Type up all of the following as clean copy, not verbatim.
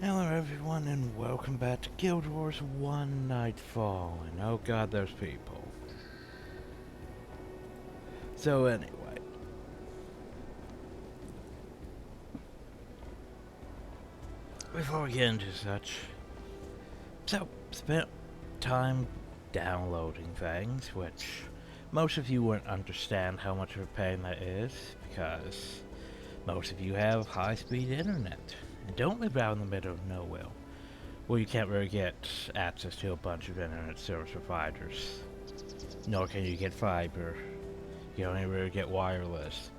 Hello everyone and welcome back to Guild Wars 1 Nightfall, and oh god, there's people. So anyway, before we get into such, spent time downloading things, which most of you wouldn't understand how much of a pain that is, because most of you have high-speed internet and don't live out in the middle of nowhere, where you can't really get access to a bunch of internet service providers. Nor can you get fiber. You only really get wireless.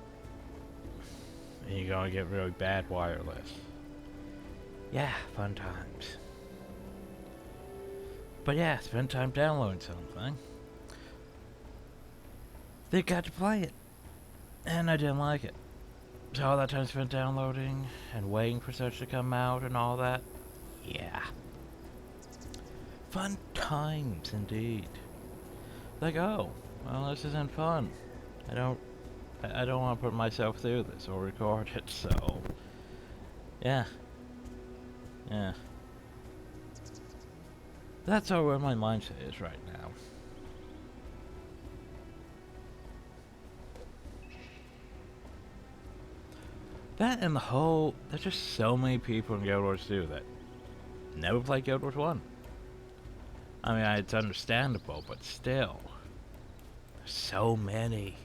And you're gonna get really bad wireless. Yeah, fun times. But yeah, spend time downloading something. They got to play it. And I didn't like it. So all that time spent downloading and waiting for such to come out and all that. Yeah. Fun times indeed. Like, oh, well, this isn't fun. I don't want to put myself through this or record it, so yeah. That's all where my mindset is right now. That and the whole, there's just so many people in Guild Wars 2 that never played Guild Wars 1. I mean, it's understandable, but still. There's so many.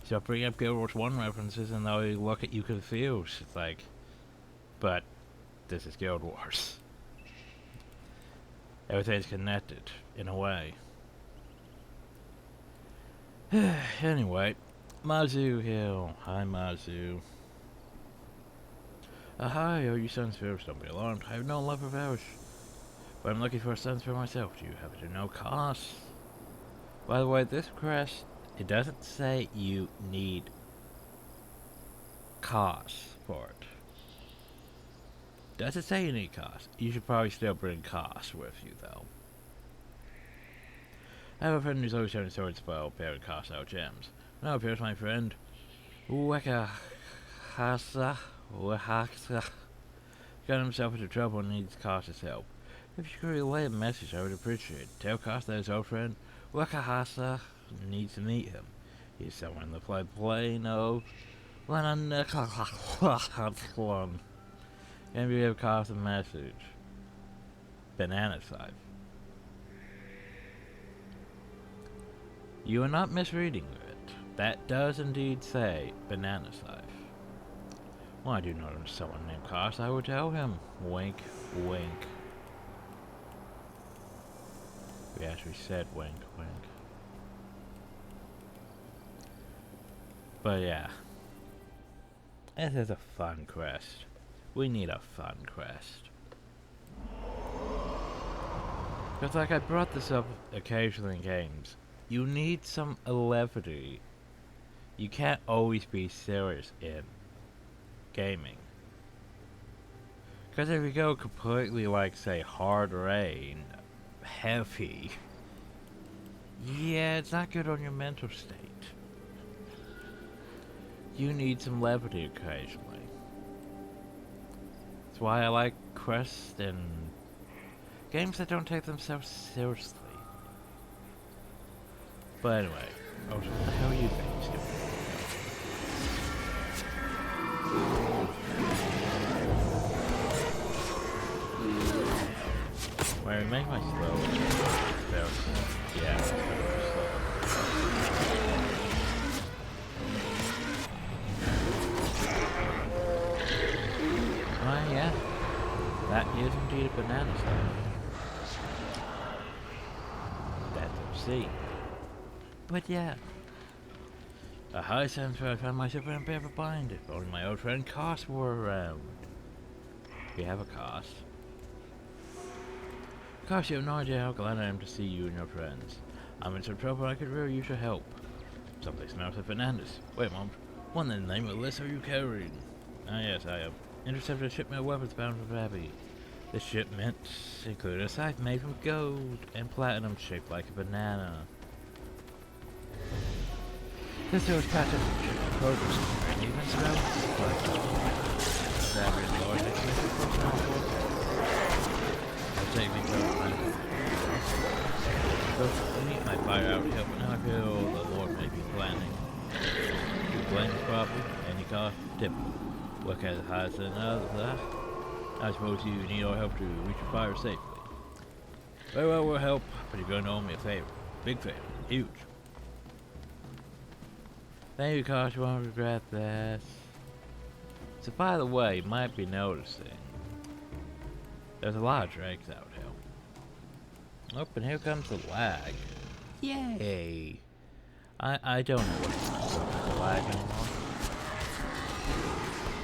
So bring up Guild Wars 1 references and they'll look at you confused. It's like, but this is Guild Wars. Everything's connected, in a way. Anyway, Mazu Hill. Hi, Mazu. Hi, oh, you sun spirits, don't be alarmed. I have no love of ours. But I'm looking for a sun spirit myself. Do you happen to know costs? By the way, this quest, it doesn't say you need costs for it. Does it say you need costs? You should probably still bring costs with you, though. I have a friend who's always showing swords spell, pairing costs out gems. Now appears my friend Weka Hasa got himself into trouble and needs Costa's help. If you could relay a message, I would appreciate it. Tell Costa that his old friend Weka Hasa needs to meet him. He's somewhere in the plain of and we have Costa a message. Banana Scythe. You are not misreading it. That does indeed say Banana Scythe. Well, I do know someone named Costa. I would tell him. Wink, wink. We actually said wink, wink. But yeah. This is a fun quest. We need a fun quest. Because like I brought this up occasionally in games, you need some levity. You can't always be serious in gaming. Because if you go completely like, say, hard rain, heavy, yeah, it's not good on your mental state. You need some levity occasionally. That's why I like quests and games that don't take themselves seriously. But anyway, what the hell are you things doing? Wait, make my slow. There. Yeah, that's better. Oh yeah, that is indeed a banana scythe. That's obscene. But yeah. A high sense where I found myself in a bit of a bind. If only my old friend Cost were around. We have a Cost. Cost, you have no idea how glad I am to see you and your friends. I'm in some trouble and I could really use your help. Someplace smells of bananas. Wait a moment. What in the name of this are you carrying? Ah yes, I have intercepted a shipment of weapons bound for Abbey. This shipment included a scythe made from gold and platinum shaped like a banana. This was pattern progress and even spell. That really large expensive take me from so I fire out help, but now I feel the Lord may be planning to blame this problem. Any cost, typical. Look at it highest than others. I suppose you need our help to reach your fire safely. Very well, we'll help, but you're going to owe me a favor. Big favor. Huge. Thank you, Kosh. You won't regret this. So, by the way, you might be noticing there's a lot of drakes out here. Oh, and here comes the lag. Yay! I don't know what's the lag anymore.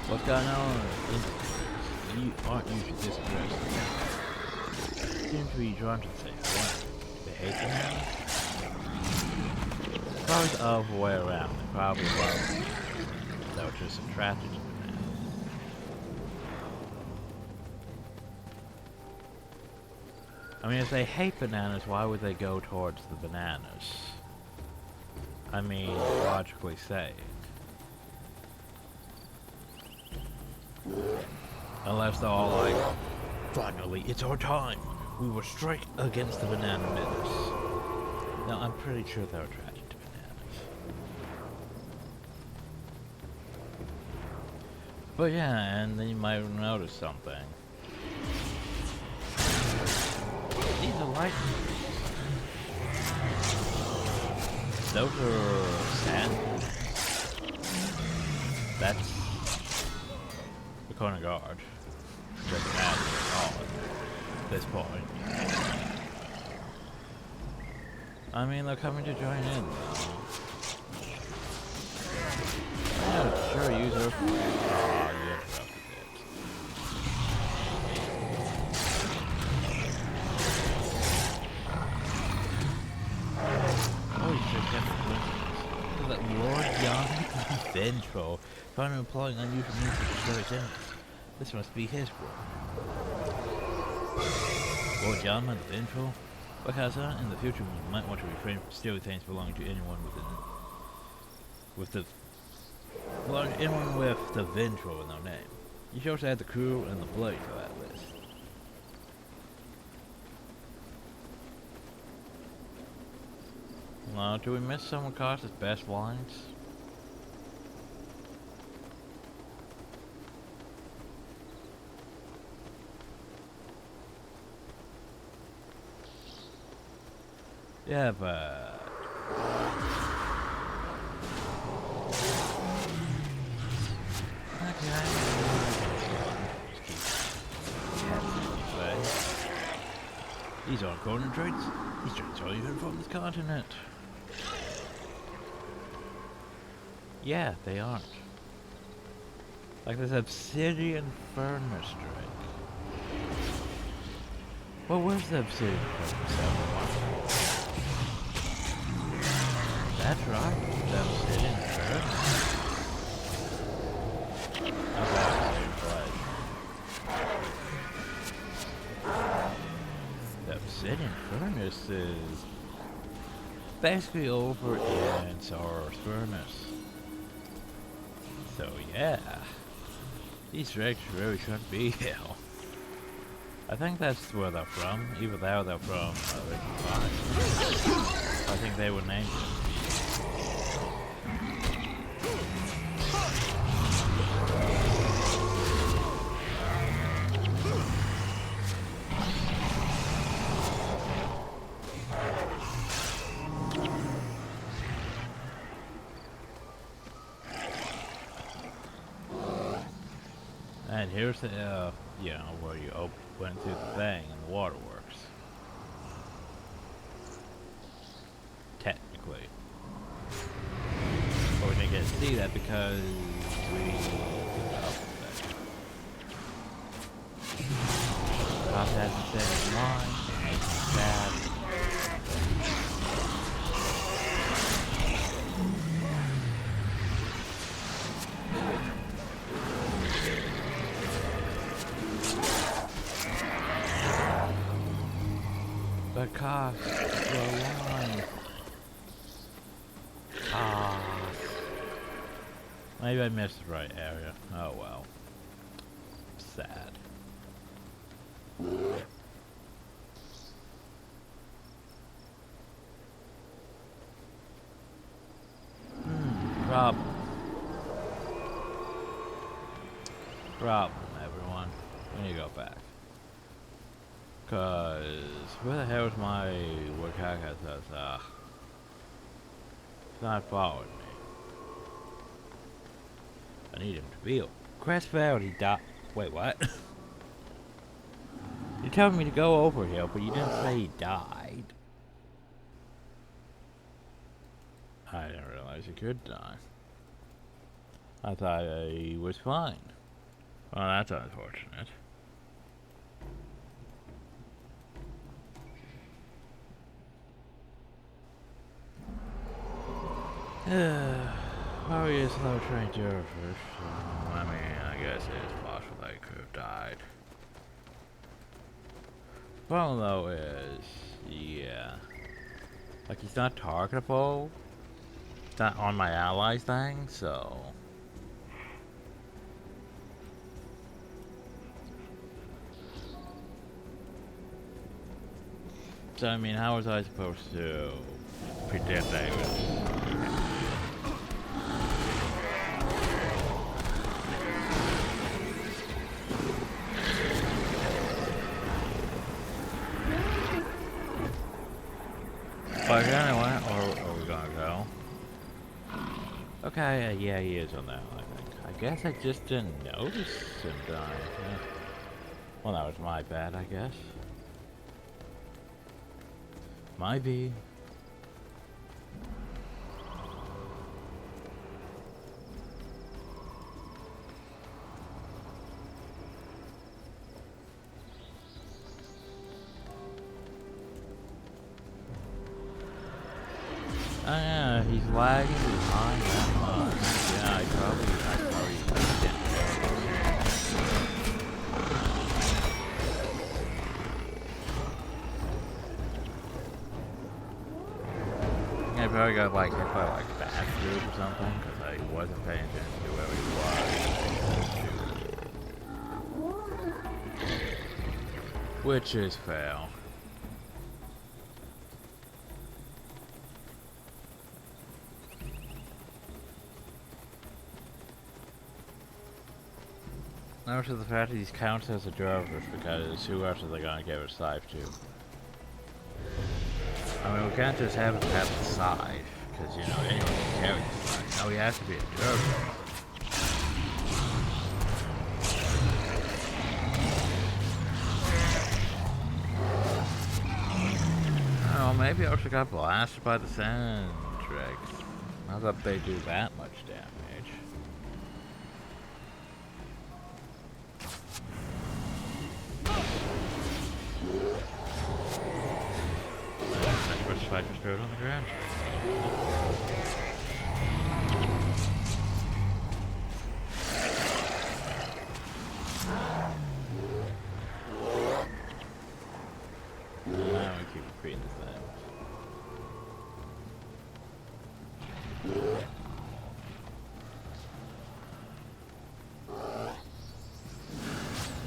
What's going on? You aren't usually this aggressive. Seems to be drawn to the same one. They hate the bananas? Probably the other way around. They probably love them. They were just attracted to bananas. I mean, if they hate bananas, why would they go towards the bananas? I mean, logically saying. Unless they're all like, finally, it's our time. We will strike against the banana menace. Now, I'm pretty sure they're attracted to bananas. But yeah, and then you might notice something. These are lightning. Those are sand. That's the corner guard. Doesn't matter at all at this point. I mean, they're coming to join in. Yeah, sure, use her. Oh, you interrupted it. Oh, you should get the coincidence. That Lord Young Vengeful found him employing unusual means to destroy his enemies. This must be his work. Lord Young and the Vengeful? Because in the future we might want to refrain from stealing things belonging to anyone with the Vengeful in their name. You should also add the crew and the blade to that list. Now, do we miss someone Kosh's best lines? Yeah, but... Okay, these aren't golden traits. These traits are even from this continent. Yeah, they aren't. Like this obsidian furnace drake. Well, where's the obsidian furnace? That's right, the obsidian furnace. The obsidian furnace is basically over in Sora's furnace. So yeah, these drakes really shouldn't be here. I think that's where they're from. Either that or they're from RePlay. I think they were named it. And here's the, you know, where you went through the thing and the waterworks. Technically. But we didn't get to see that because we did the other thing. Bob hasn't said his line, it makes me sad. But Kosh, your line. Ah. Maybe I missed the right area. Oh well. Sad. problem, everyone. We need to go back. Cause where the hell is my Wakaka says, it's not following me. I need him to be. Crest failed, he died. Wait, what? You told me to go over here, but you didn't say he died. I didn't realize he could die. I thought he was fine. Well, that's unfortunate. Oh, he is slow trained to first. I mean, I guess it is possible that he could have died. Problem though is, yeah, like he's not targetable. It's not on my allies thing, so. So I mean, how was I supposed to predict that he was? But anyway, or are we gonna go? Okay, yeah, he is on that one, I think. I guess I just didn't notice him dying. Yeah. Well, that was my bad, I guess. Might be. Oh yeah, he's lagging behind that much. Yeah, I probably didn't. I probably got like hit by like back group or something because I wasn't paying attention to where he was. Which is fail. Notice the fact that these counts as a driver because who else are they gonna give a scythe to? I mean, we can't just have him have the scythe because you know anyone can carry the scythe. No, he has to be a driver. Oh, maybe I also got blasted by the sand dregs. Not that they do that much damage. Fight was thrown on the ground. Now we keep repeating this thing.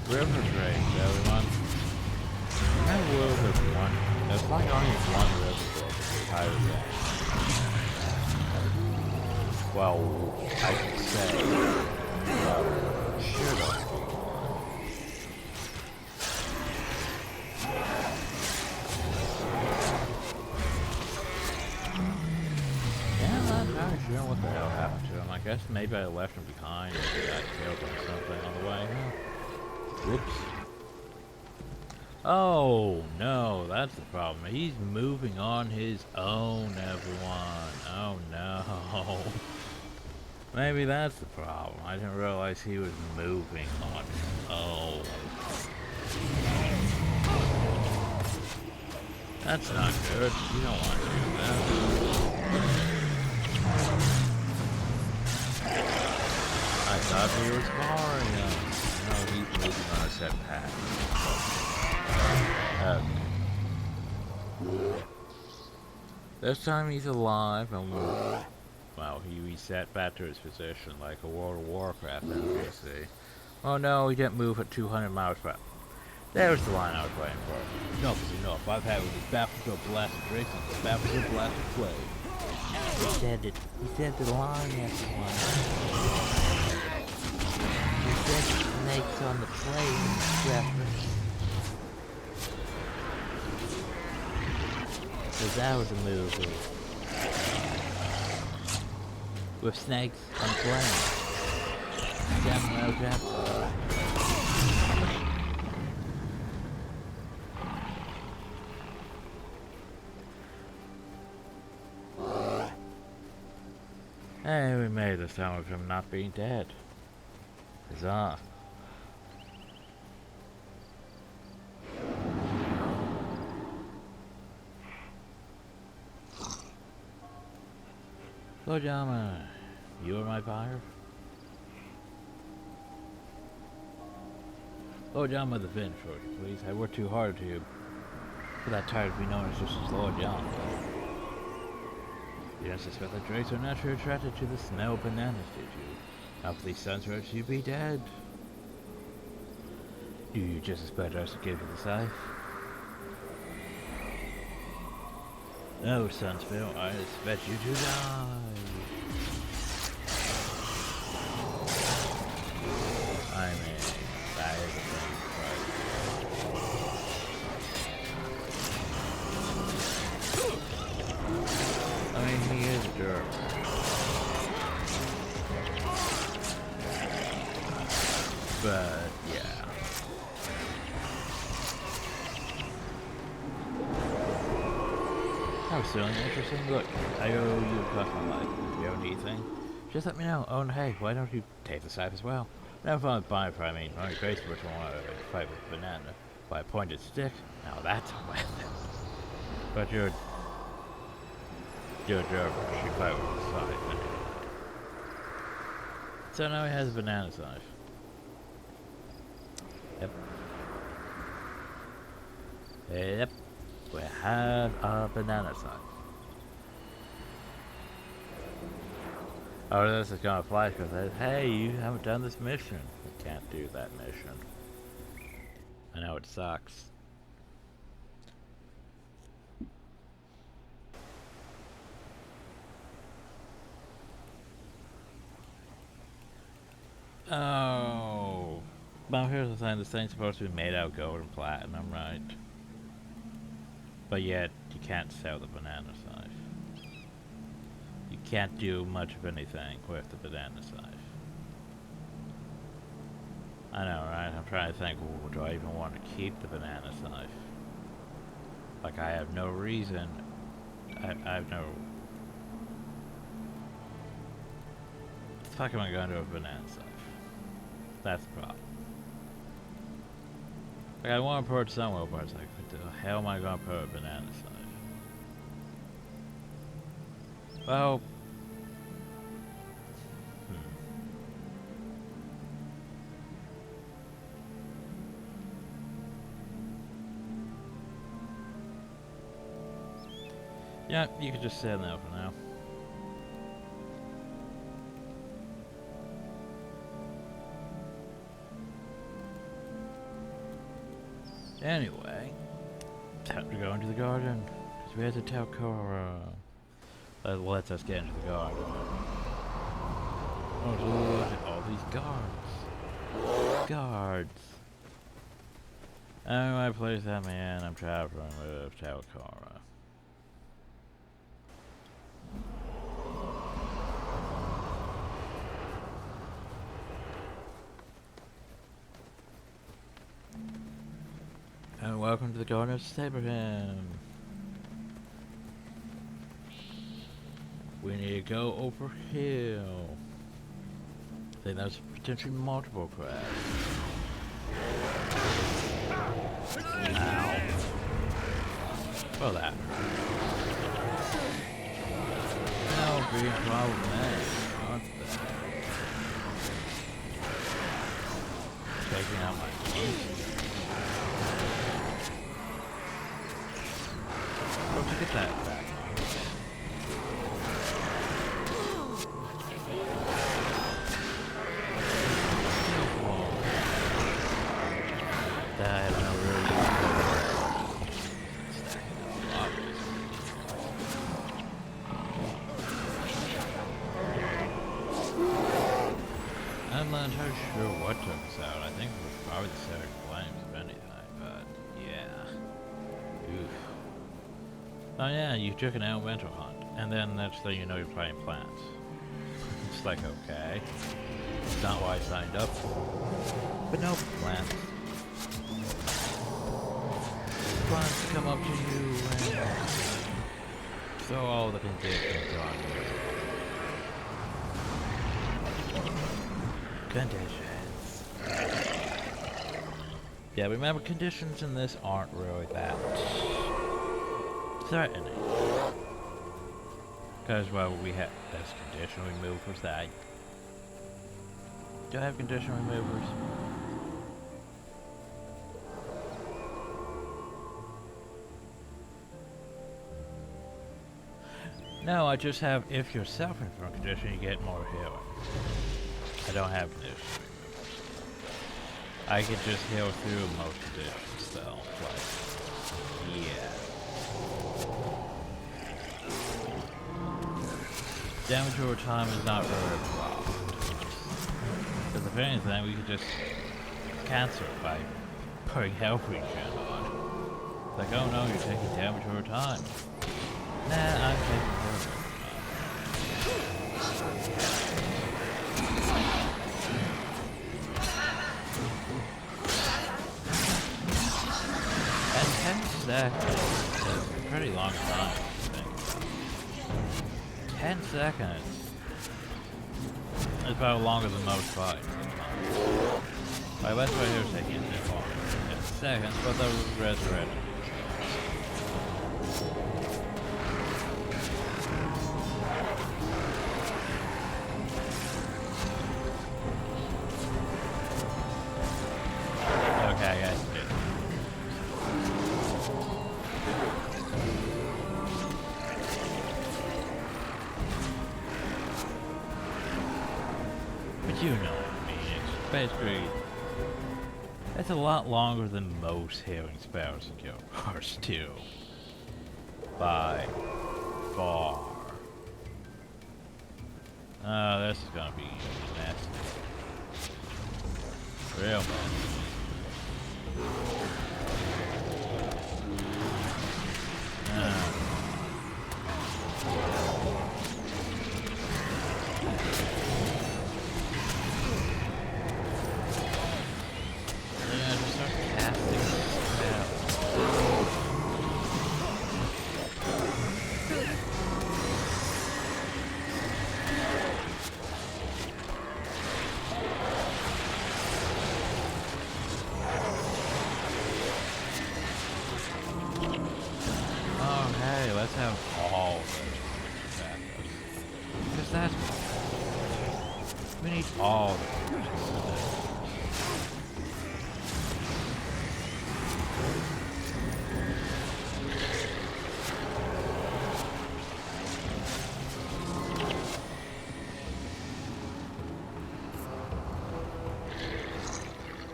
River's Rage, everyone. I will with one. There's like only one river. Well, I could say, should have. Yeah, I'm not entirely sure what the hell happened to him. I guess maybe I left him behind and he got killed or something on the way. Whoops. Oh no, that's the problem. He's moving on his own, everyone. Oh no. Maybe that's the problem. I didn't realize he was moving on his own. That's not good. You don't want to do that. I thought he was following him. No, he's moving on a set path. Okay. This time he's alive and well, he reset back to his position like a World of Warcraft NPC. Oh no, he didn't move at 200 miles per hour. There's the line I was waiting for. No, because you know, if I've had with this Battlefield Blasted Racing, the Battlefield Blasted Play. He said it. He said the line, everyone. He said snakes on the plane reference. Cause that was a movie. With snakes on the plane. Samuel Jackson. Hey, we made this time of him not being dead. Huzzah. Lord Yama, you are my fire? Lord Yama the Finch, please. I worked too hard to for that tired to be known as just as Lord Yama. You don't suspect that drakes are naturally attracted to the smell of bananas, did you? After these sunsets, you'd be dead. Do you just expect us to give you the scythe? No, Sunspill, I expect you to die. I mean, that is a thing, right? I mean, he is dirt. But, yeah. That was certainly interesting. Look, I owe you a cost my life. If you owe anything, just let me know. Oh, and hey, why don't you take the scythe as well? Never fun with buying for, I mean, only crazy person want to fight with a banana by a pointed stick. Now that's a weapon. But you're a Gerber, you fight with a scythe. So now he has a banana scythe. Yep. Yep. We have a banana scythe. Oh, this is gonna flash because it says, hey, you haven't done this mission. You can't do that mission. I know it sucks. Oh. Well, here's the thing. This thing's supposed to be made out of gold and platinum, right? But yet, you can't sell the banana scythe. You can't do much of anything with the banana scythe. I know, right? I'm trying to think, well, do I even want to keep the banana scythe? Like, I have no reason. I have no... What the fuck am I going to do with a banana scythe? That's the problem. Like, I want to put it somewhere, but it's like, what the hell am I going to put a banana scythe? Well... Yeah, you could just stand there for now. Anyway, time to go into the garden, because we have to tell Cora. That lets us get into the garden. Oh, look at all these guards. Guards. Anyway, please let me in. I'm traveling with Talcora. And welcome to the Garden of Saberham. We need to go over here. I think there's potentially multiple crabs. Ow. Well, that hurt. No, be problematic, aren't they? Taking out my teeth. Look at that back. I have no really I'm not entirely sure what took us out. I think esoteric flames, if anything, but yeah. Oof. Oh yeah, you took an elemental hunt, and then next thing you know you're playing plants. It's like, okay. It's not what I signed up for. But no, plants. Plants come up to you and throw all the conditions on you. Conditions. Yeah, remember, conditions in this aren't really that threatening. Because, well, we have this condition removers that do I have condition removers? No, I just have, if you're suffering from a condition, you get more healing. I don't have condition removers. I can just heal through most conditions, though. Like, yeah. Damage over time is not really a problem. Because if anything, we could just cancel it by putting health regen on. It's like, oh no, you're taking damage over time. Nah, I'm taking damage over time. And 10 seconds is a pretty long time, I think. 10 seconds is about longer than most fights. My best right here is taking it too long. 10 seconds, but the resurrection. Okay, I guess. But you know what I mean. It's basically, it's a lot longer than most healing spells in Guild Wars 2. By far. Oh, this is gonna be nasty. Real nasty. Let's have all of those backups. Because that's what we need all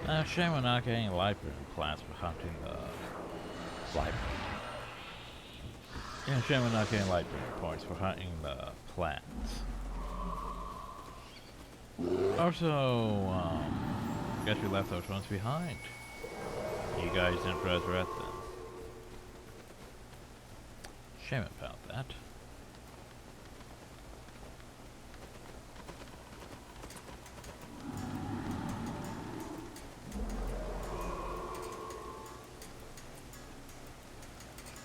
the shame we're not getting library plants for hunting the library. Yeah, shame we're not getting library points for hunting the plants. Also, guess we left those ones behind. You guys didn't resurrect them. Shame about that.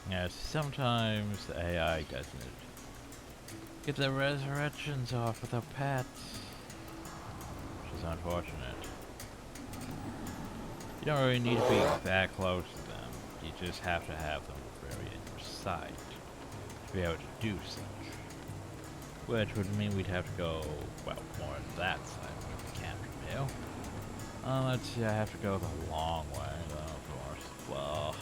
Yeah, sometimes the AI doesn't get the resurrections off with the pets, which is unfortunate. You don't really need to be that close to them. You just have to have them very in your sight to be able to do such. Which would mean we'd have to go, well, more on that side of the camp hill. Let's see, I have to go the long way, though, of course. Well.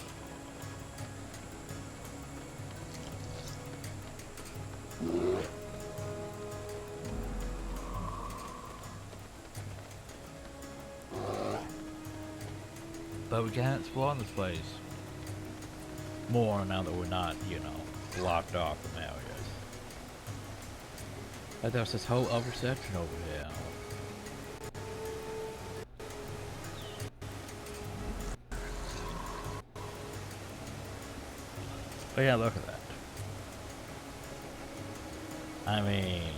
But we can't explore this place more now that we're not, you know, blocked off from areas. Like there's this whole other section over here. But yeah, look at that. I mean,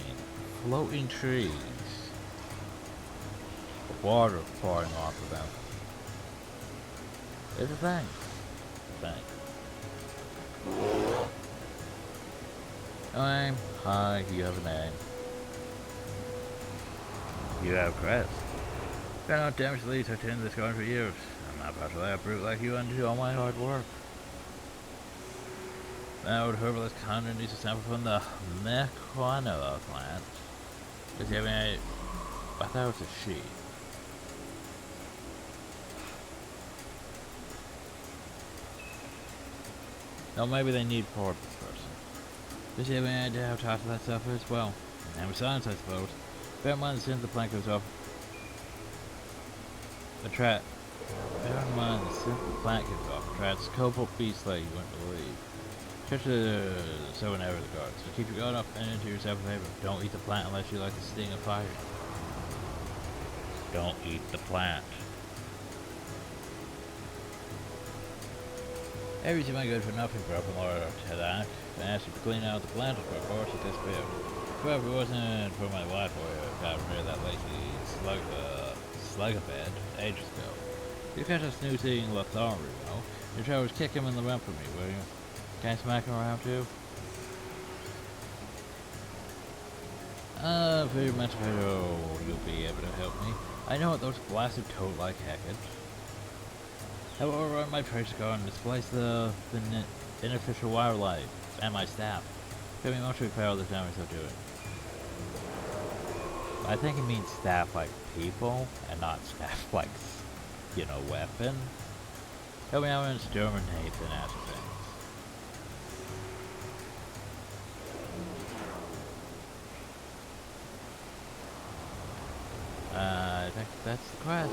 floating trees. Water pouring off of them. It's a thing. Name. Hi, you have a name. You have crest. Been on damage leads I tend this garden for years. I'm not about to let a brute like you undo all my hard work. Now would herbalist Condor needs a sample from the Mequanoa plant. Does he have any? I thought it was a she. No, maybe they need for this person. Does he have any idea how tough that stuff is? Well, and science, I suppose. Bear in mind as soon as the plant goes off. Bear in mind as soon as the plant goes off. Attracts cobalt beast like you wouldn't believe. Catch the so and ever the guards. So keep your guard up and into yourself a favor. Don't eat the plant unless you like the sting of fire. Don't eat the plant. Everything might good for nothing for open Lord Tedak. I asked you to clean out the plant for a course it disappeared. However, it wasn't for my wife or I got rid of that lazy slugabed ages ago. You catch us snoozing Lothar, you know. Your travels kick him in the rump for me, will you? Can I smack him around too? For your mental you'll be able to help me. I know what those blasted toad like Hackett. I will overrun my treasure card and displace the beneficial wildlife and my staff. Give me much to repair all the damage they're doing. I think it means staff like people and not staff like, you know, weapon. Help me out and exterminate the nasty things. I think that's the quest.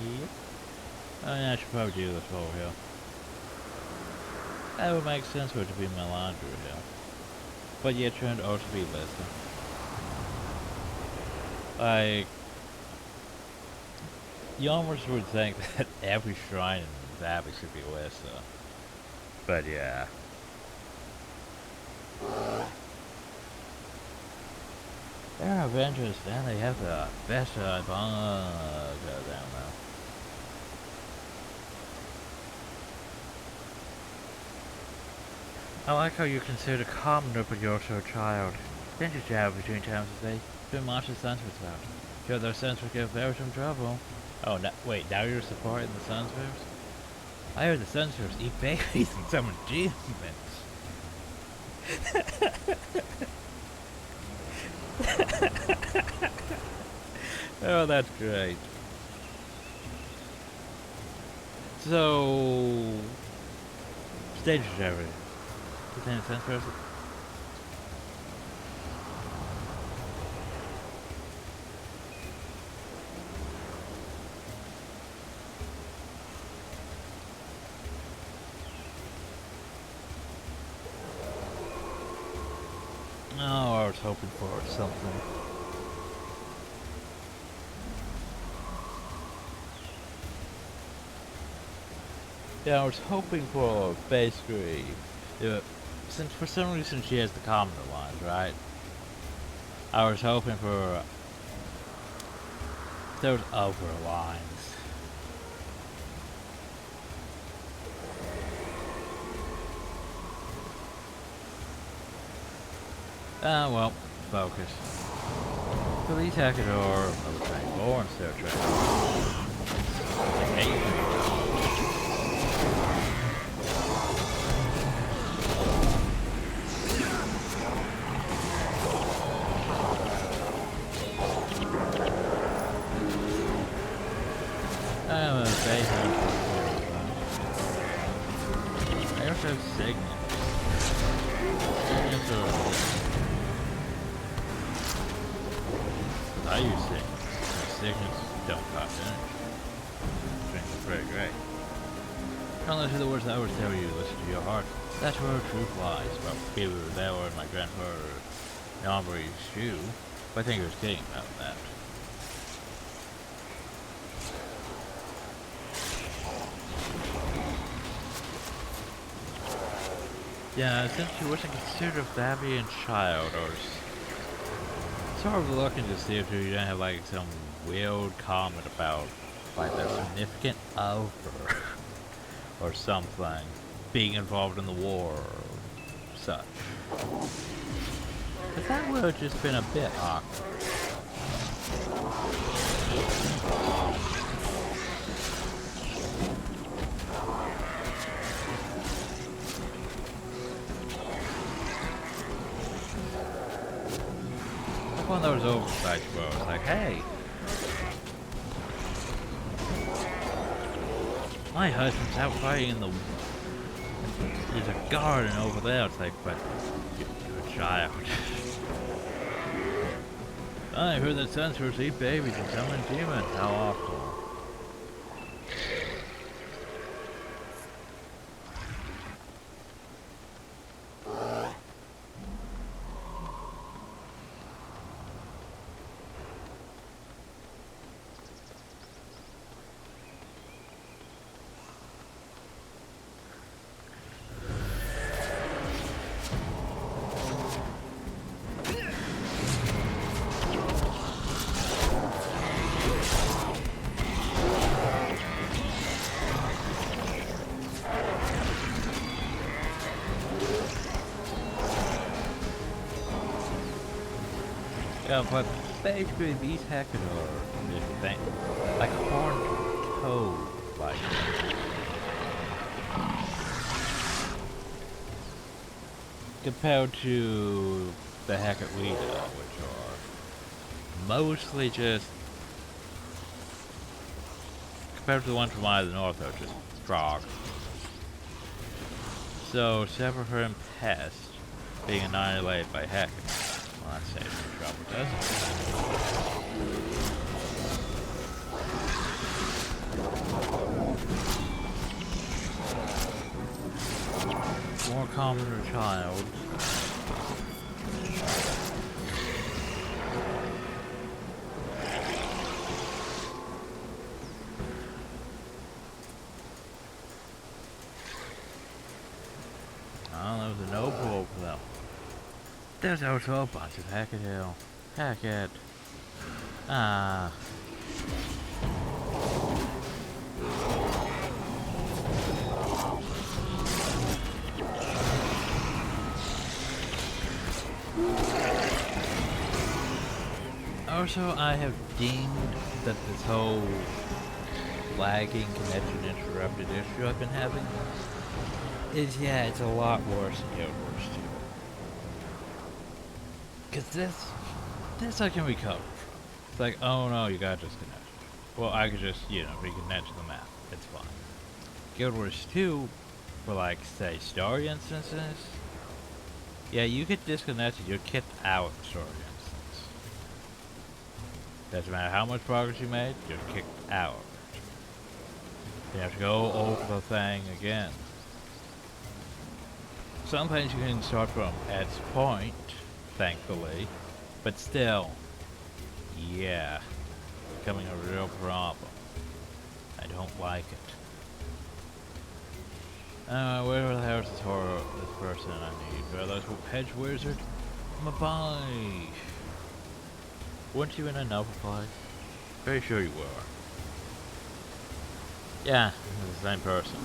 Yep. I mean, I should probably do this over here. That would make sense for it to be Melandra here. But yeah, it turned out to be Lissa. Like, you almost would think that every shrine in Zappy should be Lissa. But yeah. They're Avengers, and they have the best down now. I like how you consider commoner, but you're also a child. Didn't you jab between times today? Been watching Sunsford's out. Sure, those Sunsford give very some trouble. Oh, wait, now you're supporting the Sunsfords? I heard the Sunsfords eat babies and summon demons. Oh, that's great. So, stage everything. Does that make sense for us? No, I was hoping for something. Yeah, I was hoping for basically, since for some reason she has the commoner lines, right? I was hoping for those other lines. Well, focus. Police Hackador of the train born Star Trek. I hate you. I'm a bait hunter. I also have signals. Signals are... I use signals. Signals don't cost energy. Strength is very great. Don't listen to the words I would tell you, listen to your heart. That's where truth lies. About Peter Bauer and my grandfather Nombre's shoe. But I think he was kidding about that. Yeah, since she wasn't considered a Fabian child, or sort of looking to see if she didn't have like some weird comment about like the significant of her or something being involved in the war or such. But that would have just been a bit awkward. Like one of those oversights where it's like, hey, my husband's out fighting in the... There's a garden over there. It's like, but you're a child. I heard that censors eat babies and summon demons. How awful. Yeah, but basically these hackers are this thing, like horned toad, like compared to the Hackett we know, which are mostly just compared to the ones from Eye of the North, they're just frogs. So Sepulchre and Pest being annihilated by Hackett. Well, that saves some trouble, doesn't it? More commoner child. Oh, there was a no pull for them. There's also a bunch of Hackett Hill. Hackett. Ah. Also, I have deemed that this whole lagging connection interrupted issue I've been having is, yeah, it's a lot worse in Guild Wars 2. Cause this I can recover from. It's like, oh no, you got disconnected. Well, I could just, you know, reconnect to the map. It's fine. Guild Wars 2, for like, say, story instances, yeah, you get disconnected, you're kicked out of the story instance. Doesn't matter how much progress you made, you're kicked out. You have to go over the thing again. Some things you can start from Ed's point, thankfully, but still, yeah, becoming a real problem. I don't like it. Where the hell is this person I need? Where are those hedge wizard? Mabai! Weren't you in another place? Very sure you were. Yeah, it's the same person.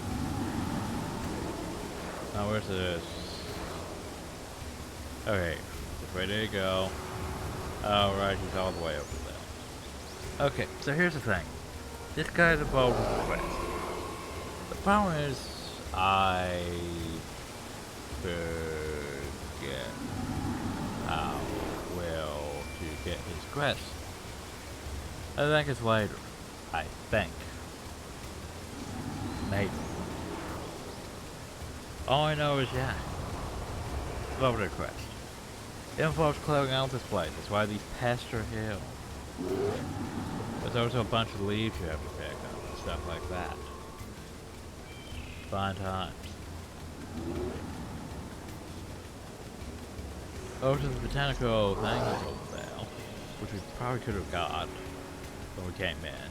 Now where's this? Okay, ready to go. Oh right, he's all the way over there. Okay, so here's the thing. This guy's involved with the quest. The problem is, I forget how well to get his quest. I think it's later. I think. Maybe. All I know is, yeah, love the quest. It involves clearing out this place. That's why these pests are here. There's also a bunch of leaves you have to pick up and stuff like that. Fun times. Over to the botanical thing over there, which we probably could have got when we came in.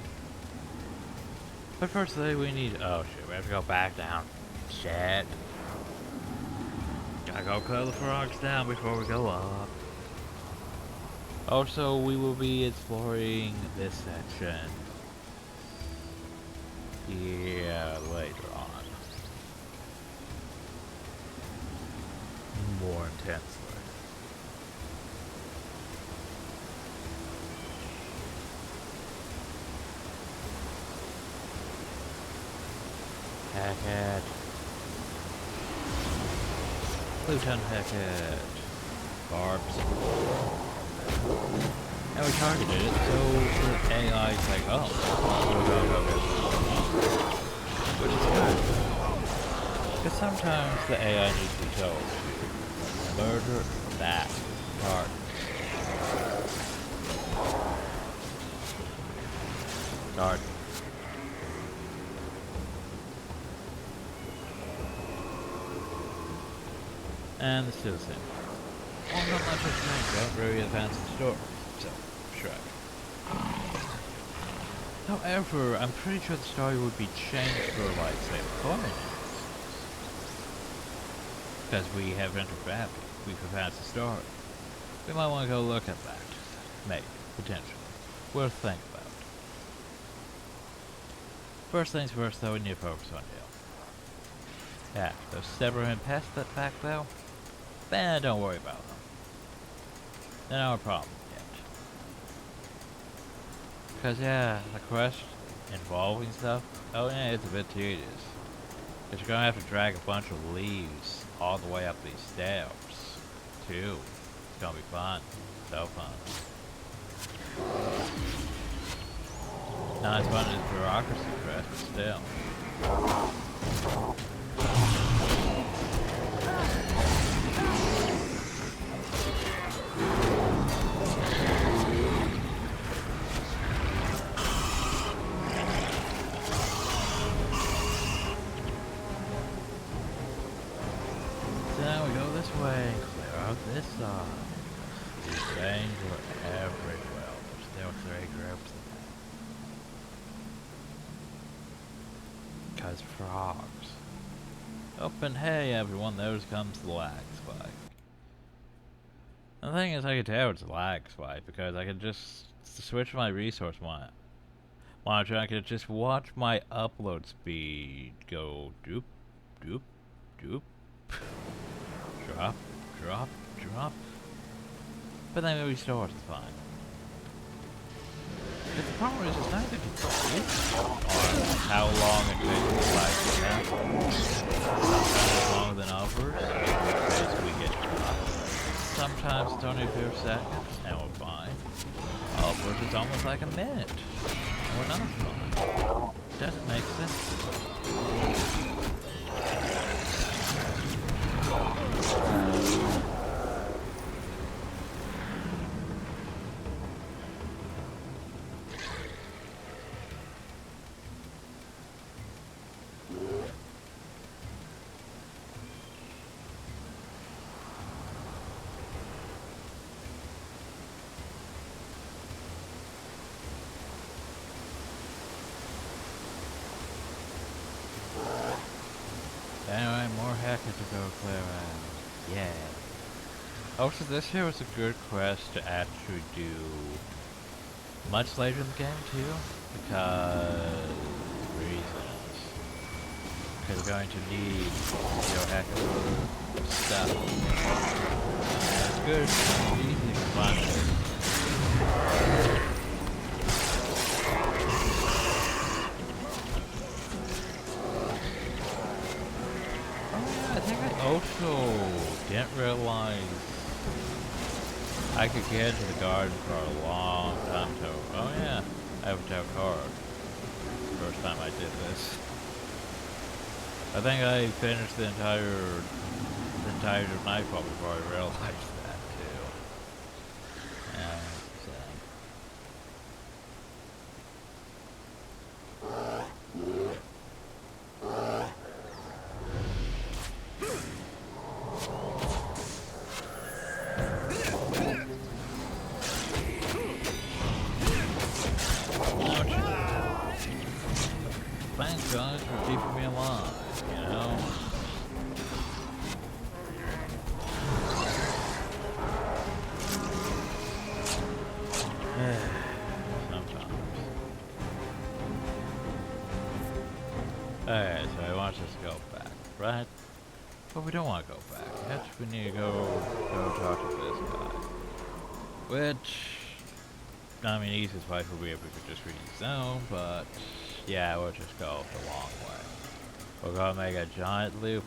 But firstly, we need. Oh shit, we have to go back down. Shit. Gotta go kill the frogs down before we go up. Also, we will be exploring this section. Yeah, later on. More intensely. Hackett. Pluton Hackett. Barbs. And we targeted it, so the AI is like, oh, which is good. Because sometimes the AI needs to be told to murder that target. Target. And the citizen. Well, not much of a don't really advance the story, so shrug. However, I'm pretty sure the story would be changed for, like, say, 4 minutes. Because we have interacted, we've advanced the story. We might want to go look at that. Maybe, potentially. We'll think about it. First things first, though, we need to focus on Hill. Yeah, those Severin pests that back, though? Don't worry about them. They're not a problem yet. Because, yeah, the quest involving stuff, oh yeah, it's a bit tedious. Because you're gonna have to drag a bunch of leaves all the way up these stairs, too. It's gonna be fun. So fun. Not as fun as bureaucracy quest, but still. This side. These things were everywhere. There's still 3 groups of them. 'Cause frogs. Up and hey everyone, there comes the lag spike. The thing is, I can tell it's a lag spike because I can just switch my resource monitor. I can just watch my upload speed go doop, doop, doop, drop, drop, drop. But then it restores, it's fine. But the problem is, it's not even consistent on how long it takes to lag to happen. Sometimes it's longer than others, because we get dropped. Sometimes it's only a few seconds, and we're fine. Others it's almost like a minute, and we're not fine. Doesn't make sense. Anyway, more hackers to go clear out. Yeah. Also, this here was a good quest to actually do much later in the game too, because reasons. Because we're going to need your hacker stuff. And it's good, it's easy to find it. Also, didn't realize I could get into the garden for a long time. So, oh yeah, I have a town card. First time I did this. I think I finished the entirety of Nightfall before I realized that too. Yeah, so. Thanks guys for keeping me alive, you know? Okay, so he wants us to go back, right? But we don't want to go back. Actually, we need to go talk to this guy. Which, I mean, easiest way would be if we could just rezone, but yeah, we'll just go the long way. We're going to make a giant loop,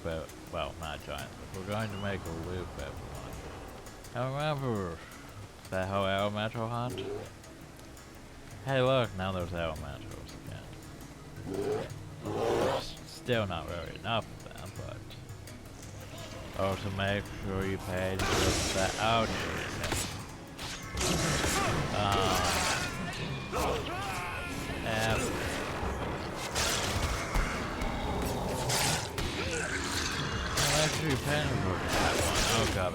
well, not a giant loop. We're going to make a loop, everyone. I remember that whole elemental hunt? Hey look, now there's elementals again. Still not really enough of them, but also make sure you pay for that. Oh, Jesus. I'm actually paying for that one. Oh god,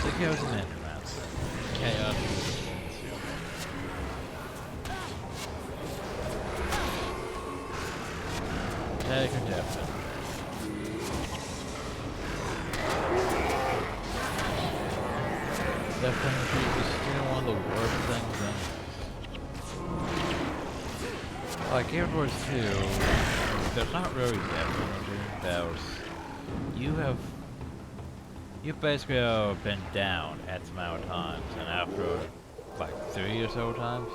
there goes an internet. Chaos is take a different. Death penalty is still one of the worst things in this. Like Guild Wars 2, there's not really death penalty. You've basically been down X amount of times, and after like 3 or so times,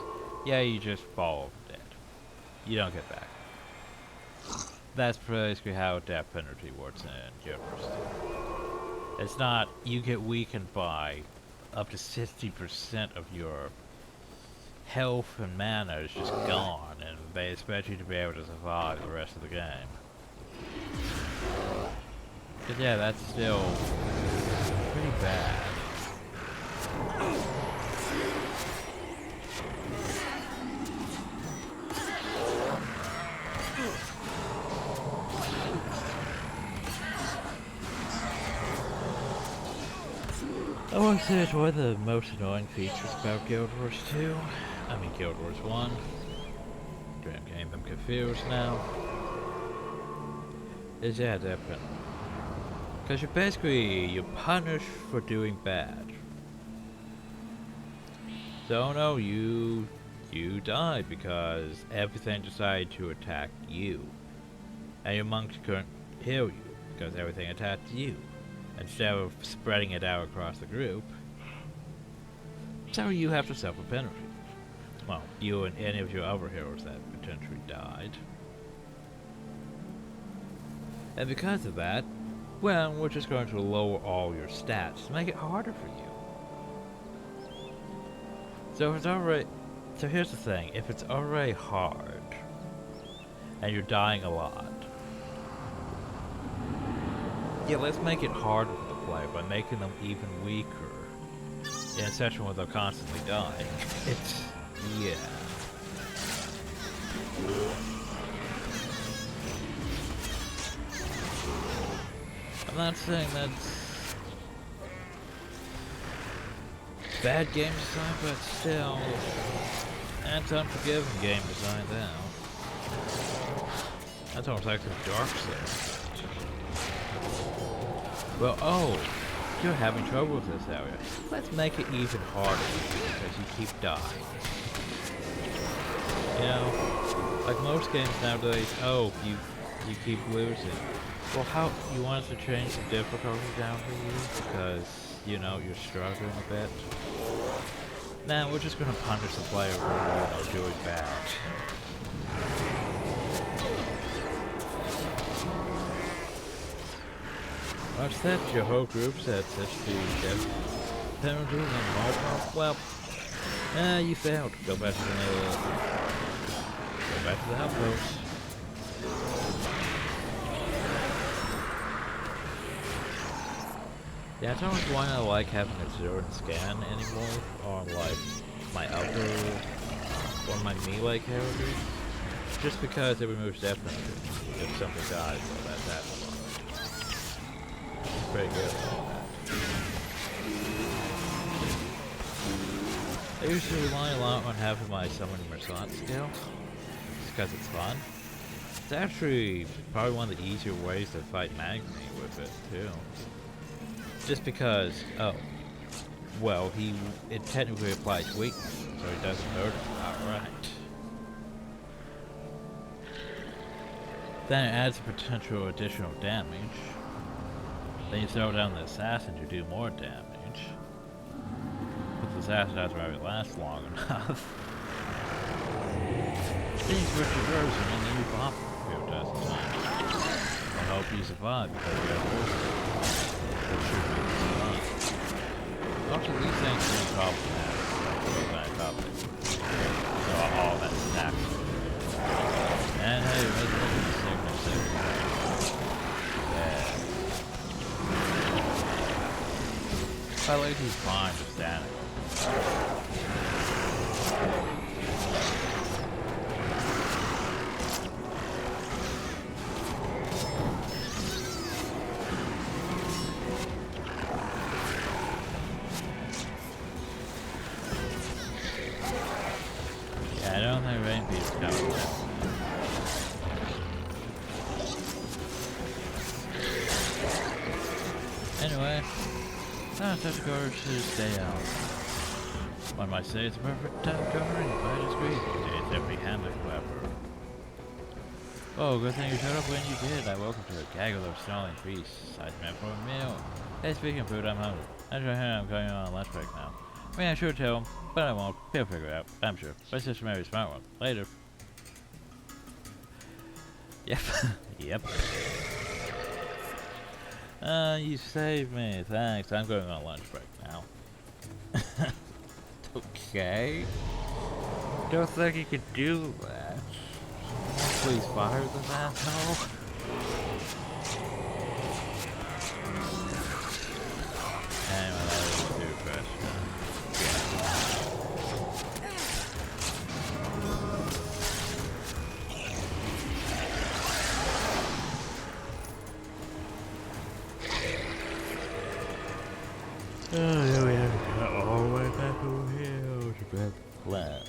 yeah, you just fall dead. You don't get back. That's basically how death penalty works in Guild Wars 2. It's not, you get weakened by up to 60% of your health and mana is just gone, and they expect you to be able to survive the rest of the game. But yeah, that's still pretty bad. I want to say it's one of the most annoying features about Guild Wars 2. I mean Guild Wars 1. I'm getting them confused now. Is yeah, different. Because you're punished for doing bad. So no, you died because everything decided to attack you. And your monks couldn't heal you because everything attacked you, instead of spreading it out across the group. So you have to suffer penalty. Well, you and any of your other heroes that potentially died. And because of that, well, we're just going to lower all your stats to make it harder for you. So if it's already, so here's the thing, if it's already hard, and you're dying a lot, yeah, let's make it harder for the player by making them even weaker in a section where they're constantly dying. It's, yeah. I'm not saying that's bad game design, but still, that's unforgiving game design now. That's almost like the Dark Souls. Well, oh, you're having trouble with this area. Let's make it even harder because you keep dying. You know, like most games nowadays, oh, you keep losing. Well, how, you want us to change the difficulty down for you because, you know, you're struggling a bit? Nah, we're just gonna punish the player for, you know, doing bad. What's that? Your whole group said such the death penalty on Nightfall? Well, you failed. Go back to the outpost. Yeah, it's always why I like having a zero scan anymore on like my other or my melee characters. Just because it removes death penalty if something dies, well that's happening. It's pretty good. I usually rely a lot on having my summon Mercant skill, just because it's fun. It's actually probably one of the easier ways to fight Magni with it too. Just because, oh, well, it technically applies weakness, so he doesn't hurt him. Alright. Then it adds potential additional damage. Then you throw down the assassin to do more damage. But the assassin doesn't really last long enough. Then you switch your version and then you pop a few dozen times. I hope you survive because you have version. That should make you survive. Most of these things are problematic. So all that stacks. And hey, let's look at the signal. Yeah. I like he's fine just standing. Yeah, I don't think rain beat's coming down. Anyway, now it's time to go to stay out. One might say it's a perfect time to ring, but I disagree. It's every hammock, however. Oh, good thing you showed up when you did. I woke up to a gaggle of snarling beasts. I'd meant for a meal. Hey, speaking of food, I'm hungry. I'm going on lunch break now. I mean, I should tell him, but I won't. He'll figure it out, I'm sure. My sister married a smart one. Later. Yep. Yep. You saved me. Thanks. I'm going on lunch break now. Okay. Don't think you could do that. Please fire the asshole. Anyway, that was too question. Oh, yeah, we have to go all the way back over here to grab the plant.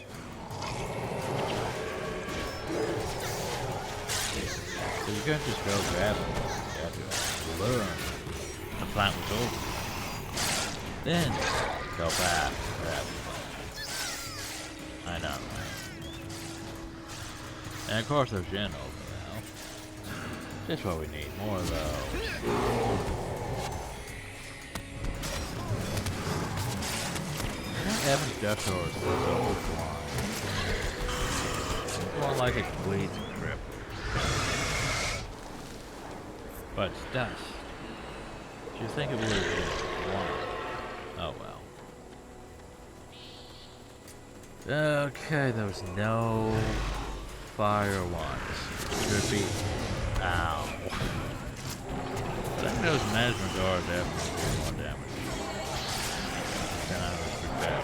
So you can't just go grab it. You have to learn the plant was over. Then go back and grab the plant. I know, right? And of course there's Jin over now. Just what we need. More of those. Evan's Death Door is so blind. It's more like it bleeds and cripples. But it's dust. You'd think it would have been blind. Oh well. Okay, there was no fire ones. Should be. Ow. I think those management doors definitely do more damage. Can I respect that?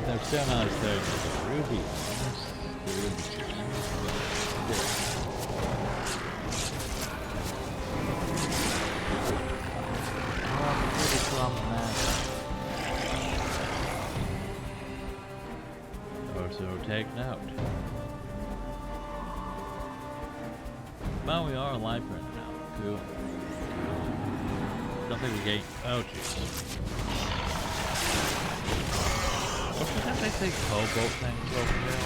They're still not as good as the ruby ones. The ruby chickens. Pretty problematic. Also take note. Well, we are live right now. Cool. Don't think we get. Oh, jeez. What's that they say cobalt things over there?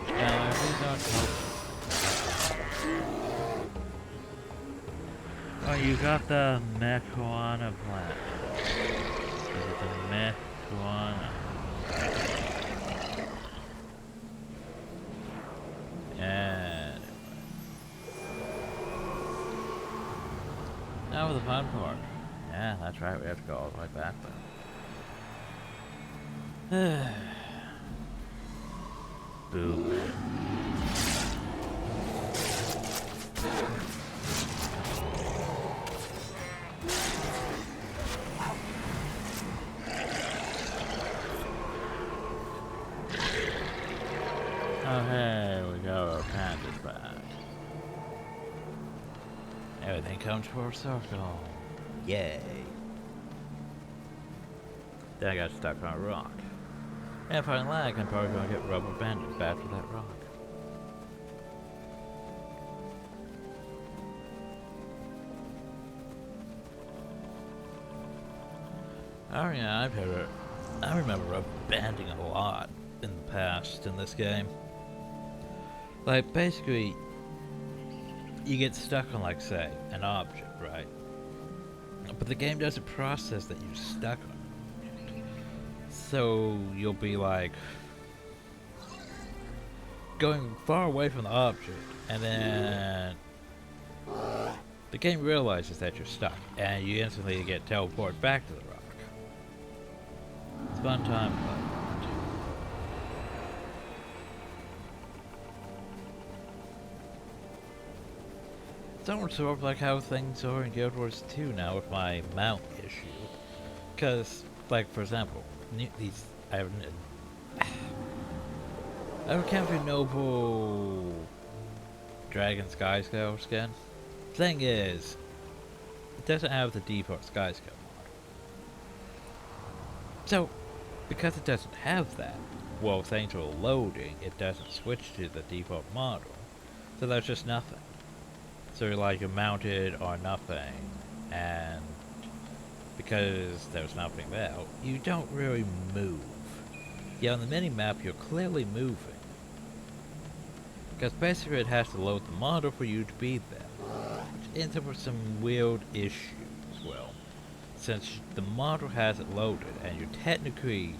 Yeah, these aren't cobalt. Oh, you got the Mechuana plant. Is it the Mechuana? And now for the fun part. Yeah, that's right, we have to go all the way back then. Boo. Oh, hey, we go. Our pants is back. Everything comes full circle. Yay. Then I got stuck on a rock. And if I lag, I'm probably going to get rubber banded back to that rock. Oh yeah, I've heard it. I remember abandoning a lot in the past in this game. Like, basically, you get stuck on, like, say, an object, right? But the game doesn't process that you're stuck on it. So you'll be, like, going far away from the object, and then the game realizes that you're stuck, and you instantly get teleported back to the rock. It's a fun time to play that. It's almost sort of like how things are in Guild Wars 2 now with my mount issue. Because, like, for example, these... I have a Camphor Noble Dragon Sky Scale skin. Thing is, it doesn't have the default Sky Scale model. So, because it doesn't have that, while things are loading, it doesn't switch to the default model. So there's just nothing. So like you're mounted or nothing, and because there's nothing there, you don't really move. Yeah, on the mini-map you're clearly moving. Because basically it has to load the model for you to be there. Which ends up with some weird issues, well. Since the model has it loaded, and you're technically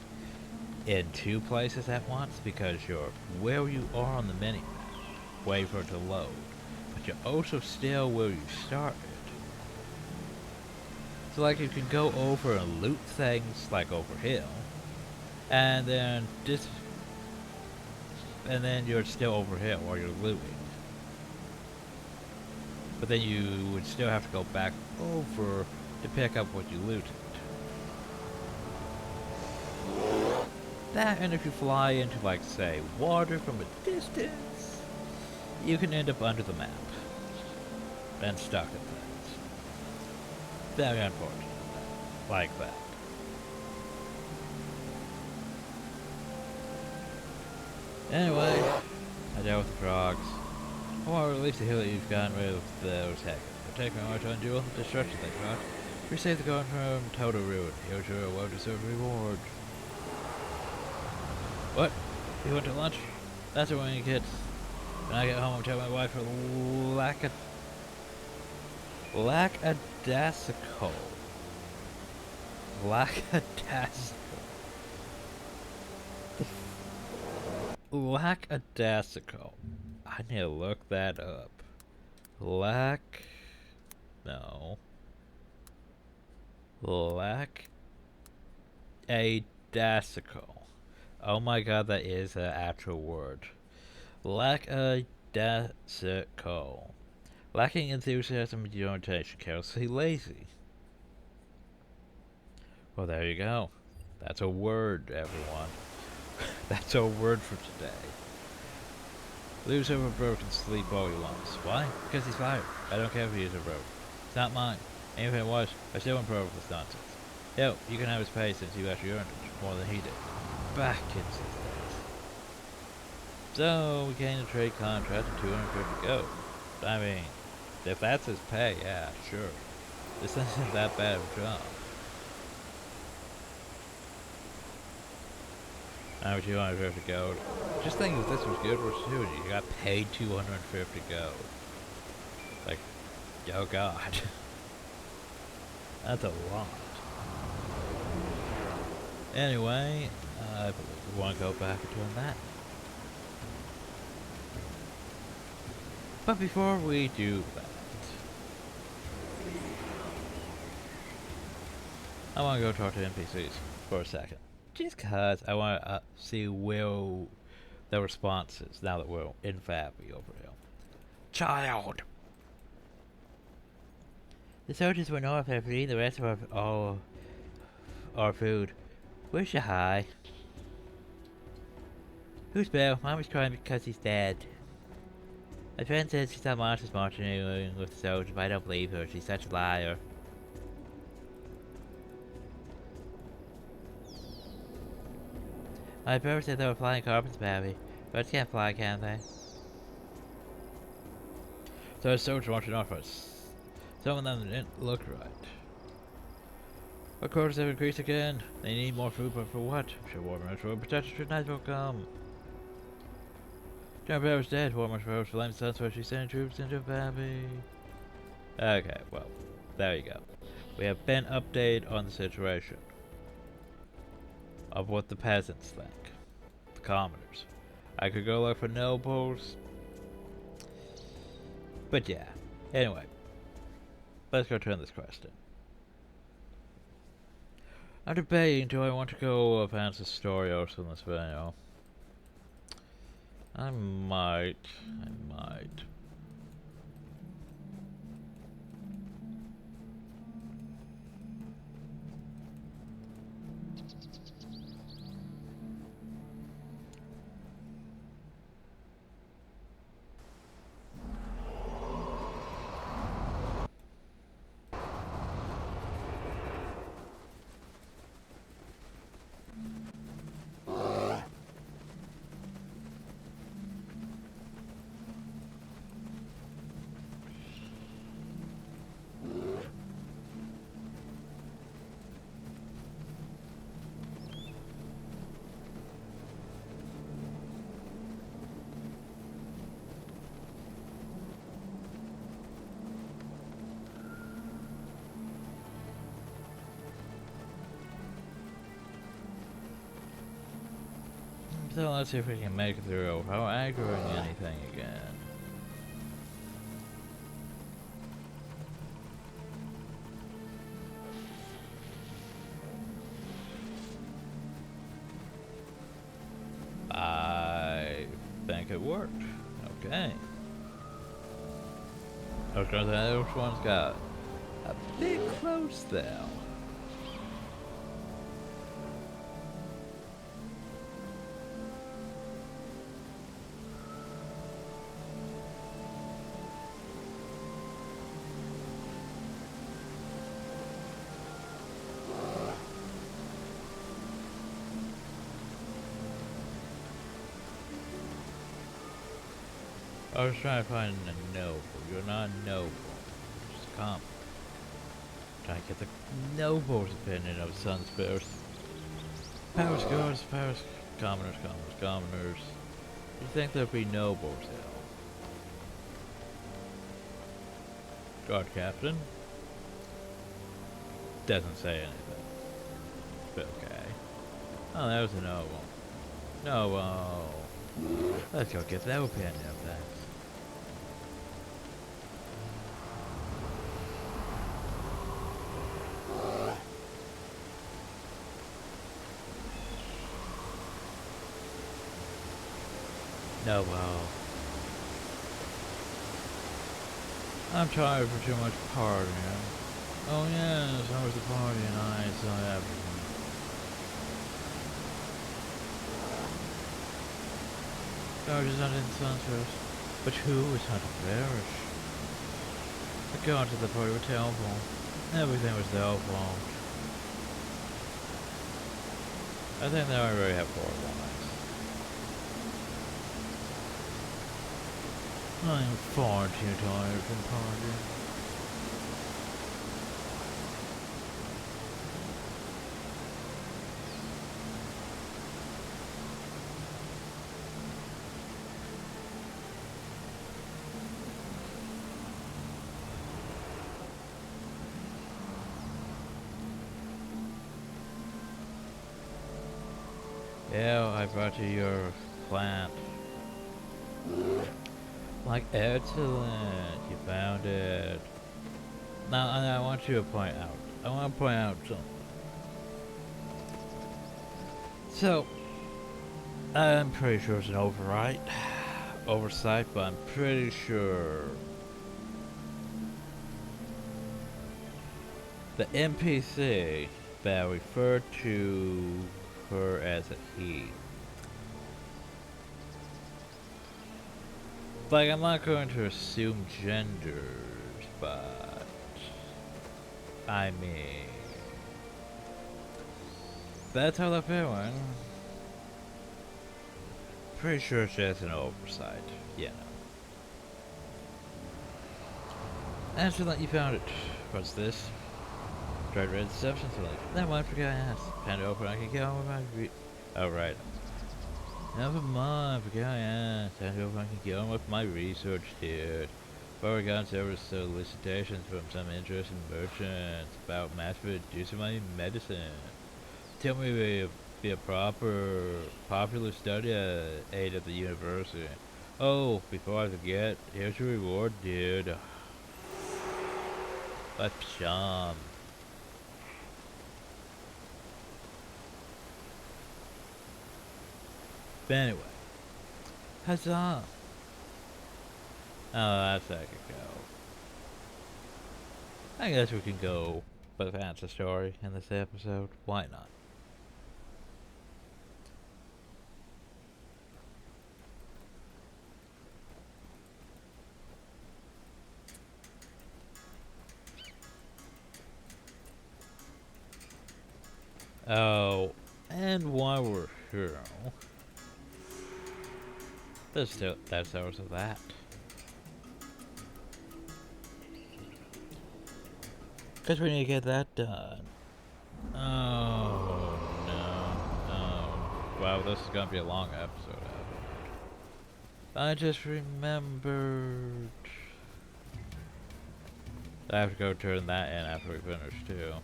in two places at once, because you're where you are on the mini-map, waiting for it to load. But you're also still where you started. So like you can go over and loot things like over here, and then you're still over here while you're looting. But then you would still have to go back over to pick up what you looted. That, and if you fly into, like, say, water from a distance, you can end up under the map and stuck in things. Very unfortunate. Like that. Anyway, I dealt with the frogs. I want to release the hill that you've gotten rid of those hackers. They're taking our to undo all the destruction they brought. We saved the garden from total ruin. Here's your well-deserved reward. What? You went to lunch? That's what you get. When I get home, I'll tell my wife for lackadaisical. Lackadaisical. I need to look that up. Lackadaisical. Oh my god, that is an actual word. Lackadaisical. Lacking enthusiasm and orientation, carelessly lazy. Well, there you go. That's a word, everyone. That's a word for today. Lose over broken, sleep all you want. Why? Because he's fired. I don't care if he is a broke. It's not mine. And if it was, I still won't provoke this nonsense. Hell, you can have his pay since you actually earned it more than he did. Back in his days. So, we gained a trade contract of 250 gold. I mean, if that's his pay, yeah, sure. This isn't that bad of a job. Now 250 gold. Just think if this was Guild Wars 2 and you got paid 250 gold. Like, oh god. That's a lot. Anyway, I believe we want to go back and doing that. But before we do that, I want to go talk to NPCs for a second. Just cause I want to see where the response is now that we're in Fabi over here. Child! The soldiers were north after eating the rest of all our food. Where's your high? Who's Bill? Mommy's crying because he's dead. My friend says she saw monsters marching with the soldiers, but I don't believe her. She's such a liar. My brother said they were flying carpets, Babby. Birds can't fly, can they? So the soldiers marching off us. Some of them didn't look right. Our quotas have increased again. They need more food, but for what? I'm sure War Marsh will protect us should Nightfall come. General Bear is dead. War Marsh rose for Lime Suns where she's sending troops into Babby. Okay, well, there you go. We have been updated on the situation of what the peasants think. The commoners. I could go look for nobles. But yeah. Anyway. Let's go turn this quest in. I'm debating, do I want to go advance the story or something this video? I might. So let's see if we can make it through without aggroing anything again. I think it worked. Okay. I was gonna say which one's got a bit close there. I was trying to find a noble. You're not a noble. Just come. Trying to get the noble's opinion of Sun's Bears. Powers, guards, powers, commoners. You think there'd be nobles here? Guard captain? Doesn't say anything. But okay. Oh, that was a noble. Noble. Let's go get their opinion of that. No, well. I'm tired for too much partying. Oh yes, how was the party and I saw everything. George is hunting sunset, but who is hunting Varish? The guards at the party were terrible. Everything was their fault. I think they already have 4 lives. I'm far too tired from partying. Yeah, I brought you your plant. Like, excellent, you found it. Now, I want you to point out. I want to point out something. So, I'm pretty sure it's an oversight, but I'm pretty sure the NPC that referred to her as a he. Like, I'm not going to assume genders, but I mean, that's how they're feeling. Pretty sure she has an oversight, you know. Answer that you found it. What's this? Straight red substance like that one forgot I asked. Kind of open I can go with my oh right. Never mind, forgot I asked. Time to open I can go on with my research, dude. Before I got several solicitations from some interested merchants about mass producing my medicine. Tell me to be a popular study aid at the university. Oh, before I forget, here's your reward, dude. But Psham. But anyway. Huzzah! Oh, that's how I could go. I guess we can go with advance the story in this episode. Why not? Oh, and while we're here, that's ours of that. Because we need to get that done. Oh, no. Oh. Wow, this is going to be a long episode. I just remembered. I have to go turn that in after we finish, too.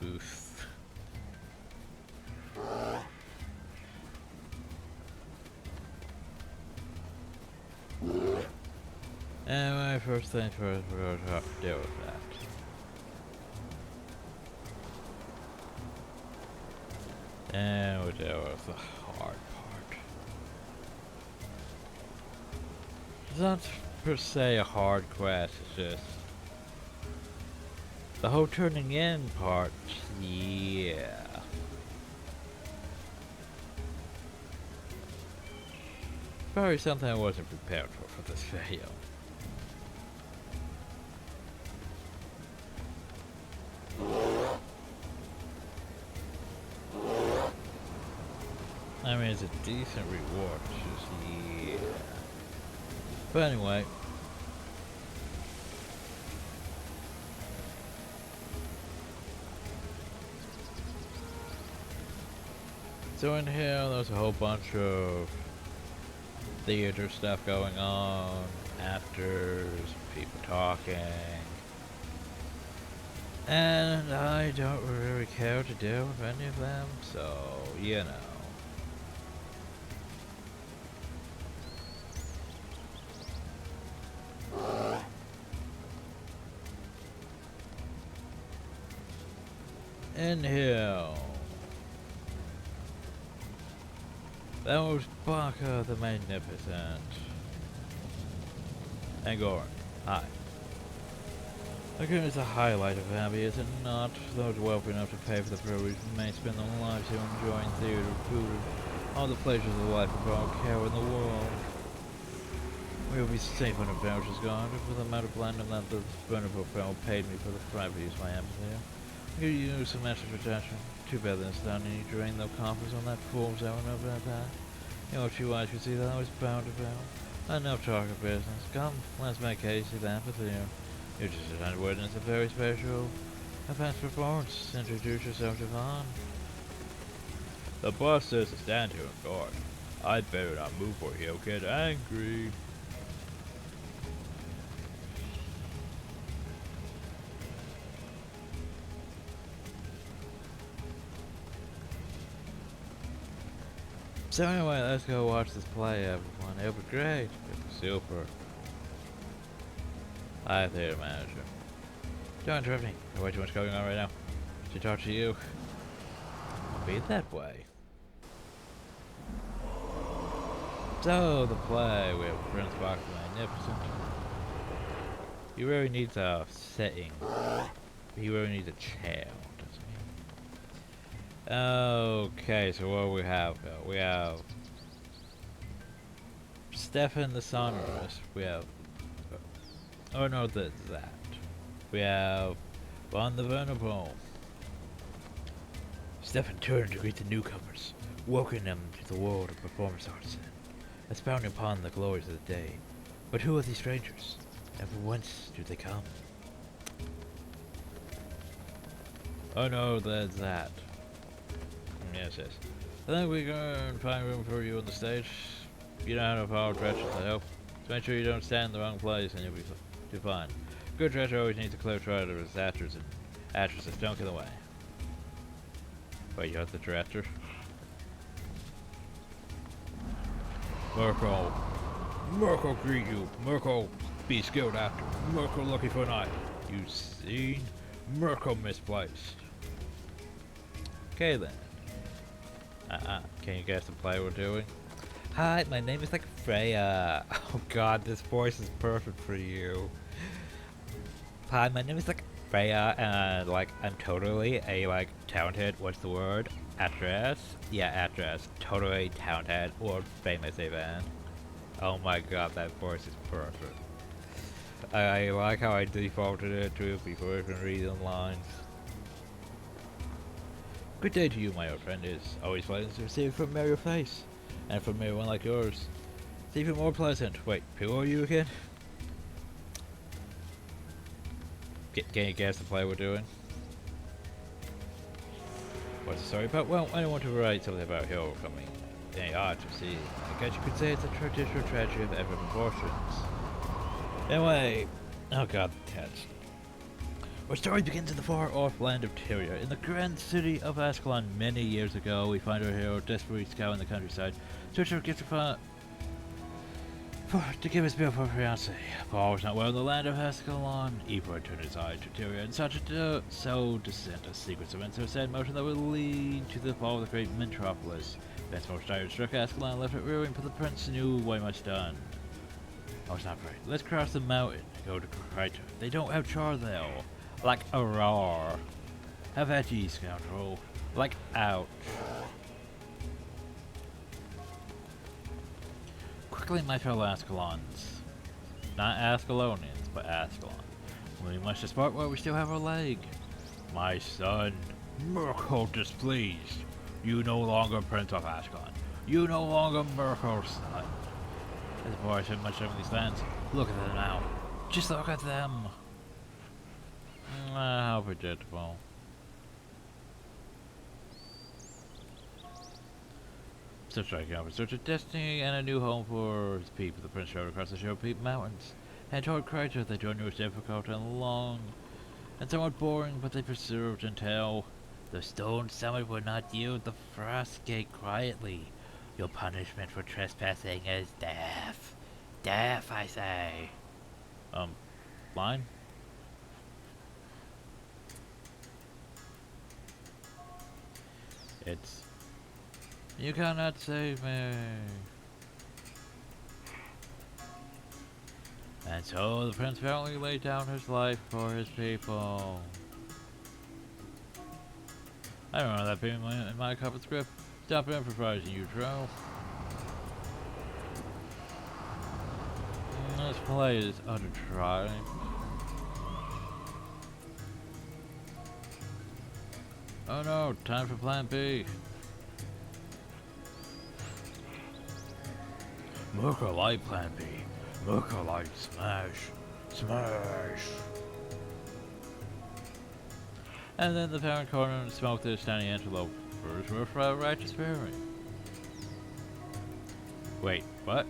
Oof. Anyway, first things first, we're going to have to deal with that. And we'll deal with the hard part. It's not per se a hard quest, it's just the whole turning in part, yeah. Probably something I wasn't prepared for this video. I mean, it's a decent reward, it's just, yeah. But anyway. So in here, there's a whole bunch of theater stuff going on, actors, people talking. And I don't really care to deal with any of them, so, you know. In here. That was Barker the Magnificent. And Goran, hi. Again, it's a highlight of Abbey, is it not? Those wealthy enough to pay for the privilege may spend their lives here enjoying theater, food, all the pleasures of life without care in the world. We will be safe when the voucher is gone, for the amount of blindness that the Burnerville fellow paid me for the private use of my empathy. You use some extra protection. Too bad this done and you drained the confidence on that fool's errand over that. You know, if you eyes could see that I was bound to fail. Enough talk of business. Come, let's make haste with empathy. You're just a witness a very special advanced performance. Introduce yourself, Javon. The boss says to stand here and guard. I'd better not move or he'll get angry. So anyway, let's go watch this play, everyone. It'll be great. It'll be super. Hi, theater manager. Don't interrupt me. There's way too much going on right now. Should talk to you. Be that way. So, the play. We have Prince Fox the Magnificent. He really needs a setting. He really needs a chair. Okay, so what do we have? We have Stefan the Sonorous. We have oh no, that's that. We have Von the Venerable. Stefan turned to greet the newcomers, welcoming them to the world of performance arts, expounding upon the glories of the day. But who are these strangers, and from whence do they come? Oh no, there's that. Yes, yes. I think we can find room for you on the stage. You don't have power treasures, I hope. So make sure you don't stand in the wrong place and you'll be fine. Good treasure always needs a clear trail of its actresses. Don't get away. Wait, you have the director? Mirko greet you. Mirko be skilled after. Mirko lucky for night. You seen? Mirko misplaced. Okay then. Can you guess the play we're doing? Hi, my name is like Freya. Oh god, this voice is perfect for you. Hi, my name is like Freya, and like I'm totally a like talented. What's the word? Actress? Yeah, actress. Totally talented or famous even. Oh my god, that voice is perfect. I like how I defaulted it to before even reading the lines. Good day to you, my old friend. It's always pleasant to receive a familiar face. And from one like yours, it's even more pleasant. Wait, who are you again? Can you guess the play we're doing? What's the story about? Well, I don't want to write something about hero coming in art, you see. I guess you could say it's a traditional tragedy of ever proportions. Anyway, oh god, cats. Our story begins in the far-off land of Tyria. In the grand city of Ascalon many years ago, we find our hero desperately scouring the countryside, searching for gifts to give his beautiful fiancée. Paul was not well in the land of Ascalon. Ephraim turned his eye to Tyria and sought to so descent a secret events are set in motion that would lead to the fall of the great metropolis. Best most dire struck Ascalon and left it ruined, but the prince knew what he must done. Oh, it's not right. Let's cross the mountain. Go to Kryta. They don't have char there. Like a roar. Have at ye, scoundrel. Like ouch. Quickly, my fellow Ascalons. Not Ascalonians, but Ascalon. We must depart while we still have our leg. My son, Mirko displeased. You no longer Prince of Ascalon. You no longer Mirko's son. As before I spent much time in these lands. Look at them now. Just look at them. How predictable. So striking out in search of destiny and a new home for his people, the prince rode across the Sharp Peak Mountains. And toward Kryta, the journey was difficult and long, and somewhat boring, but they persevered until the stone summit would not yield the frost gate quietly. Your punishment for trespassing is death. Death, I say. Line? It's... You cannot save me. And so the prince finally laid down his life for his people. I don't know that being in my cover script. Stop improvising, you troll. This play is under try. Oh no, time for plan B. Mirko light plan B. Mirko light smash. Smash. And then the parent corner and smoked the standing antelope were for a righteous bearing. Wait, what?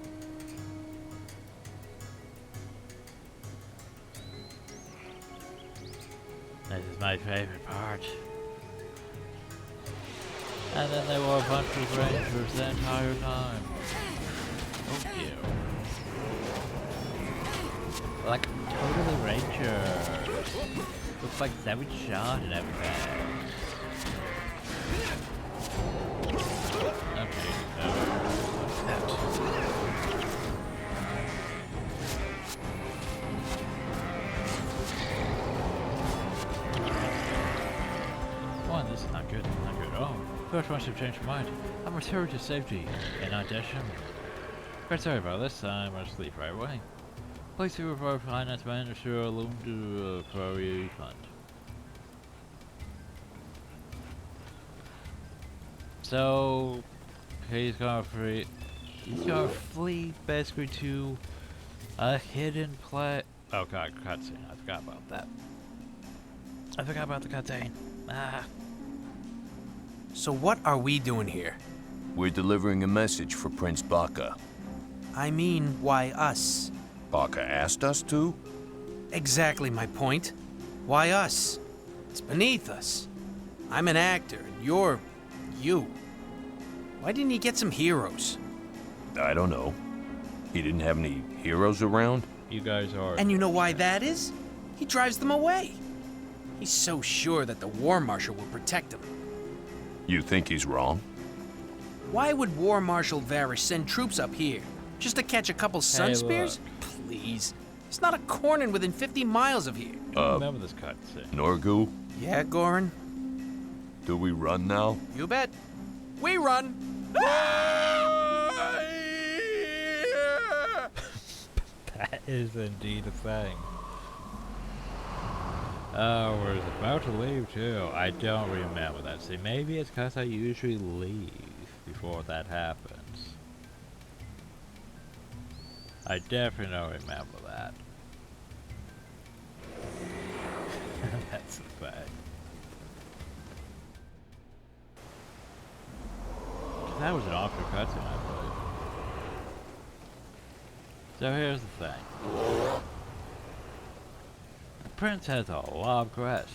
This is my favorite part. And then they were a bunch of rangers the entire time. Oh dear. Like totally rangers. Looks like 7 shot and everything. Okay, oh, this is not good. Not good at all. First must have changed my mind. I'm returning to safety and not dash him. Very sorry about this. I must leave right away. Please do refer finance manager alone to for a refund. So he's gonna flee basically to a hidden play. Oh god, cutscene. I forgot about that. I forgot about the cutscene. Ah, So what are we doing here? We're delivering a message for Prince Baka. I mean, why us? Baka asked us to? Exactly my point. Why us? It's beneath us. I'm an actor, and you're... you. Why didn't he get some heroes? I don't know. He didn't have any heroes around? you guys are... And you know why that is? He drives them away. He's so sure that the War Marshal will protect him. You think he's wrong? Why would War Marshal Varish send troops up here? Just to catch a couple sun spears? Please. It's not a corner within 50 miles of here. remember this cutscene. Norgu? Yeah, Goran? Do we run now? You bet. We run! That is indeed a thing. Oh, we're about to leave too. I don't remember that. See, maybe it's because I usually leave before that happens. I definitely don't remember that. That's a fact. That was an awkward cutscene, I believe. So here's the thing. The prince has a lot of crest,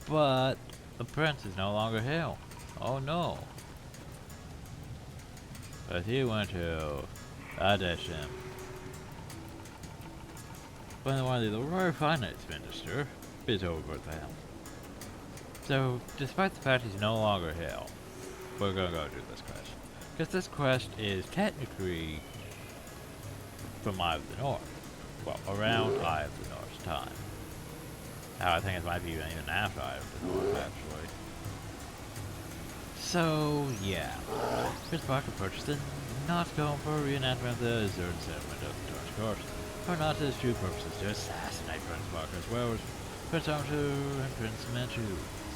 but the prince is no longer here. Oh no. But he went to audition. But one of the Royal Finance Minister is over them. So, despite the fact he's no longer here, we're gonna go do this quest. Because this quest is technically from Eye of the North. Well, around Eye of the North's time. Now, I think it might be even after Eye of the North, actually. So, yeah. Prince Parker purchased it, not going for a reenactment of the Zerd settlement of the Torch Course, or not to his true purposes to assassinate Prince Parker as well as Prince Arthur and Prince Manchu.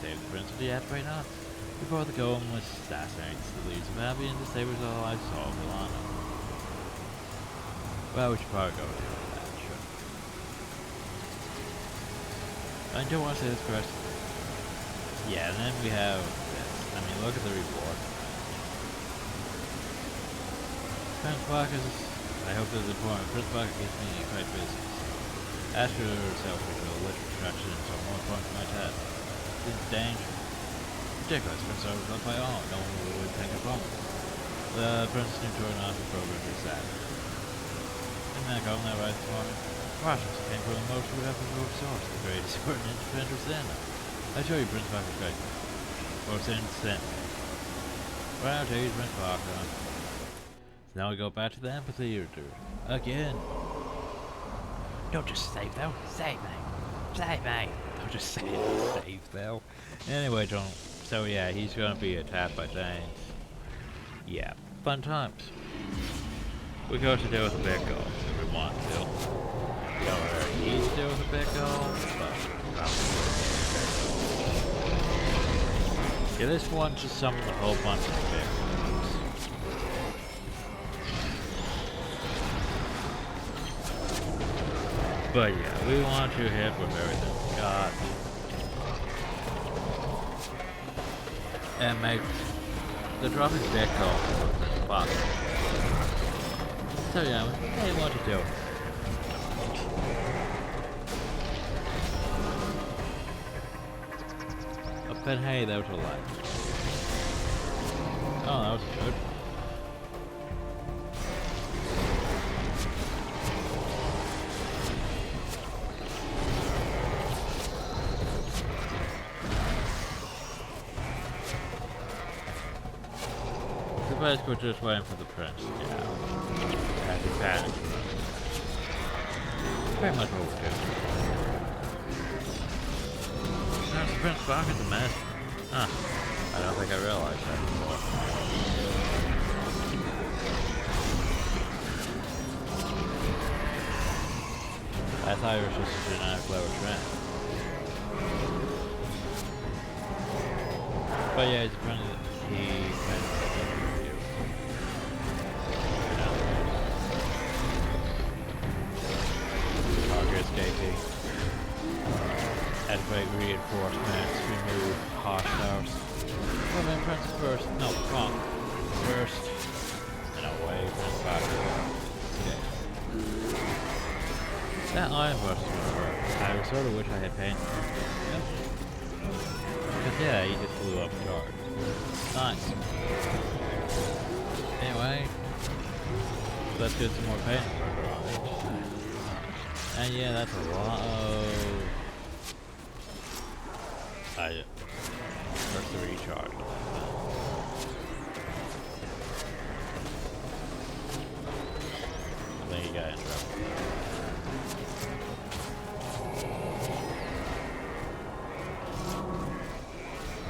Save the Prince of the Atway Knots before the golem assassinates the leads of Abby and disables all lives of Milano. Well, we should probably go deal with that, sure. I don't want to say this correct. Yeah, and then we have this. I mean, look at the report. Prince Parker's... I hope there's a point. Prince Parker keeps me quite busy. Ask yourself if you'll let distraction and some more point to my task. It's in danger. Ridiculous. Prince Parker was by all. No one would take a problem. The Prince's new tournament program is that. Isn't that golden that right this morning? Russians came from the most reputable source, the greatest coordinate defender stand-up. I show you Prince Parker's great. Or send. Well, I'll tell you Prince Parker. So now we go back to the amphitheater. Again. Don't just save though. Save me. Save me. Don't just save though. Anyway, John. So yeah, he's gonna be attacked by things. Yeah, fun times. We go to deal with the big goal if we want to. We already need to deal with the big goal, but yeah, this one just summoned a whole bunch of big goals. But yeah, we want to hit with everything we got. And make the dropping big goal possible. So yeah, hey, what to do? But hey, that was a lot. Oh, that was good. The best we're just waiting for the prince. Yeah. Happy panic. Very much what we're doing. That's Prince Parker's a mess. Huh. I don't think I realized that before. I thought he was just a generic clever friend. But yeah, he's a friend that he kind of do. Parker escaping. activate reinforcements, remove hostiles. Oh man, Prince first. No, wrong. First. And away from the battle. Okay. That iron burst is gonna work. I sort of wish I had paint. Yep. Because yeah, he just blew up the guard. Nice. Anyway, let's get some more paint. And yeah, that's a lot of... First the recharge. I think he got interrupted.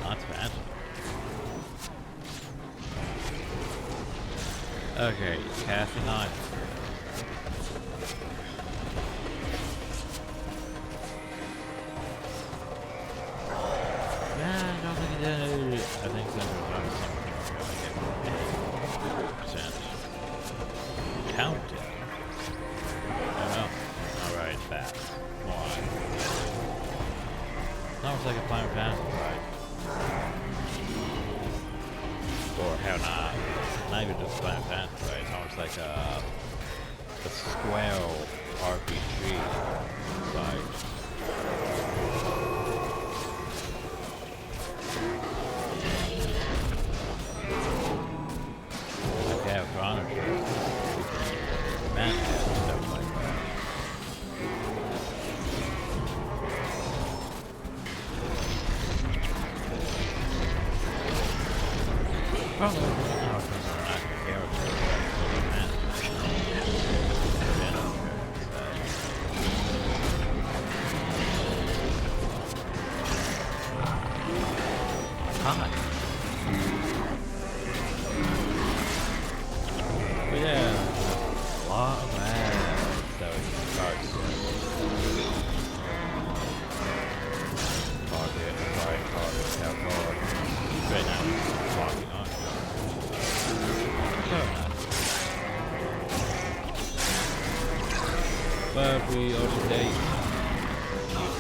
Not fancy. Okay, casting knife. I think there's something counted. Oh no. Alright, fast. One. Sounds like a Final Fantasy fight. Or hell nah. Not even just Final Fantasy fight. It's almost like a Square RPG fight. But we also date use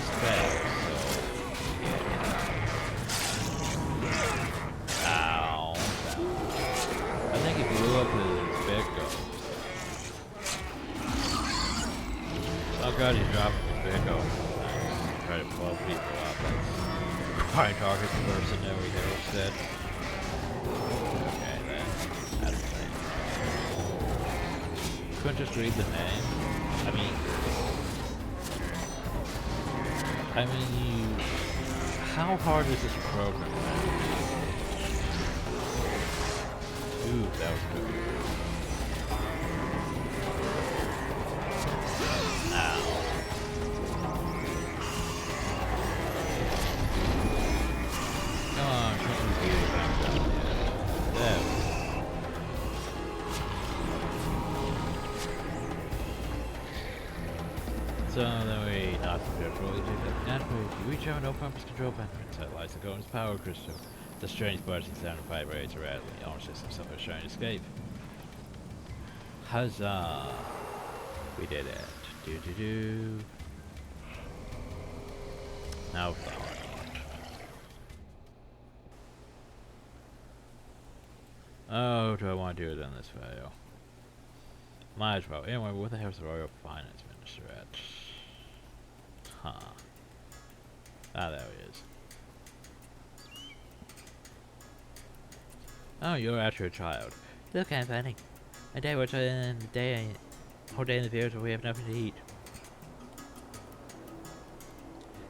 spells, so yeah. Ow. I think he blew up his big ghost. Oh god, he's dropping his big ghost. Try to blow people up. Quite target the person that we there said. Okay then. That's right. Couldn't just read the name. I mean, how hard is this program? Ooh, that was good. Ow. Come on, can't we do that? There. So then we not control each other. Naturally, if you reach out no compass control button, satellites that go into power crystal. The strange buzzing sound and vibrates rapidly. All systems suffer a trying to escape. Huzzah! We did it. Do. Now flower. Oh, do I want to do it in this video? Might as well. Anyway, what the hell is the Royal Finance Minister at? Huh. Ah, there he is. Oh, you're actually a child. Look, I'm funny. A day or two in the day, whole day in the field, we have nothing to eat.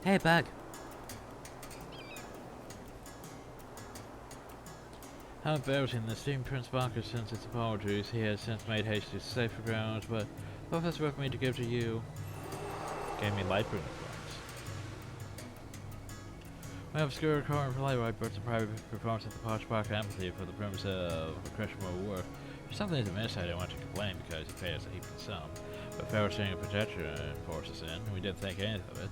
Hey, Bug. How embarrassing. The esteemed Prince Barker sends its apologies. He has since made haste to safer grounds, but both has worked me to give to you. Gave me light proof. My obscure current for light right bursts a private performance at the Posh Park Amphitheater for the premise of a questionable work. There's something to miss. I didn't want to complain because he paid us a heap of sum. But Pharaoh sending a protection forces in, and we didn't think anything of it.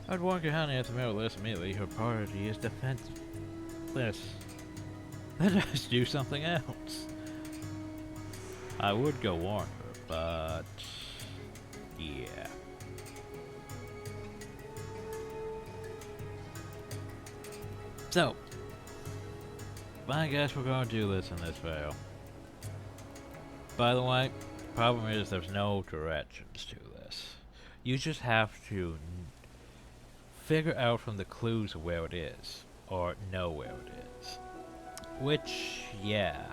I'd warn your honey at the middle list immediately. Her priority is defenseless. Let us do something else. I would go warn her, but yeah. So, I guess we're gonna do this in this video. By the way, problem is there's no directions to this. You just have to figure out from the clues where it is, or know where it is. Which, yeah,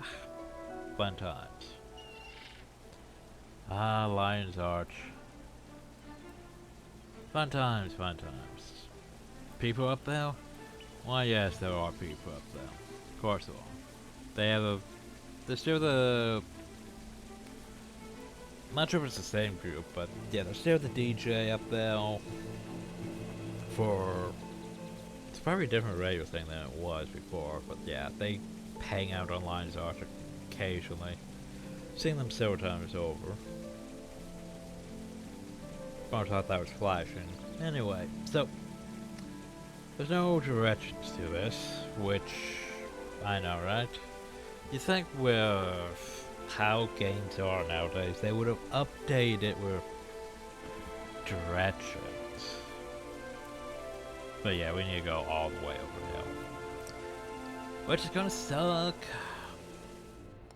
fun times. Ah, Lion's Arch. Fun times, fun times. People up there? Why, yes, there are people up there. Of course there are. They have they're still the... I'm not sure if it's the same group, but yeah, there's still the DJ up there for... It's probably a different radio thing than it was before, but yeah, they hang out on Lion's Arch occasionally. Seen them several times over. I thought that was flashing. Anyway, so there's no directions to this, which I know, right? You think with how games are nowadays, they would have updated it with directions. But yeah, we need to go all the way over the hill, which is gonna suck.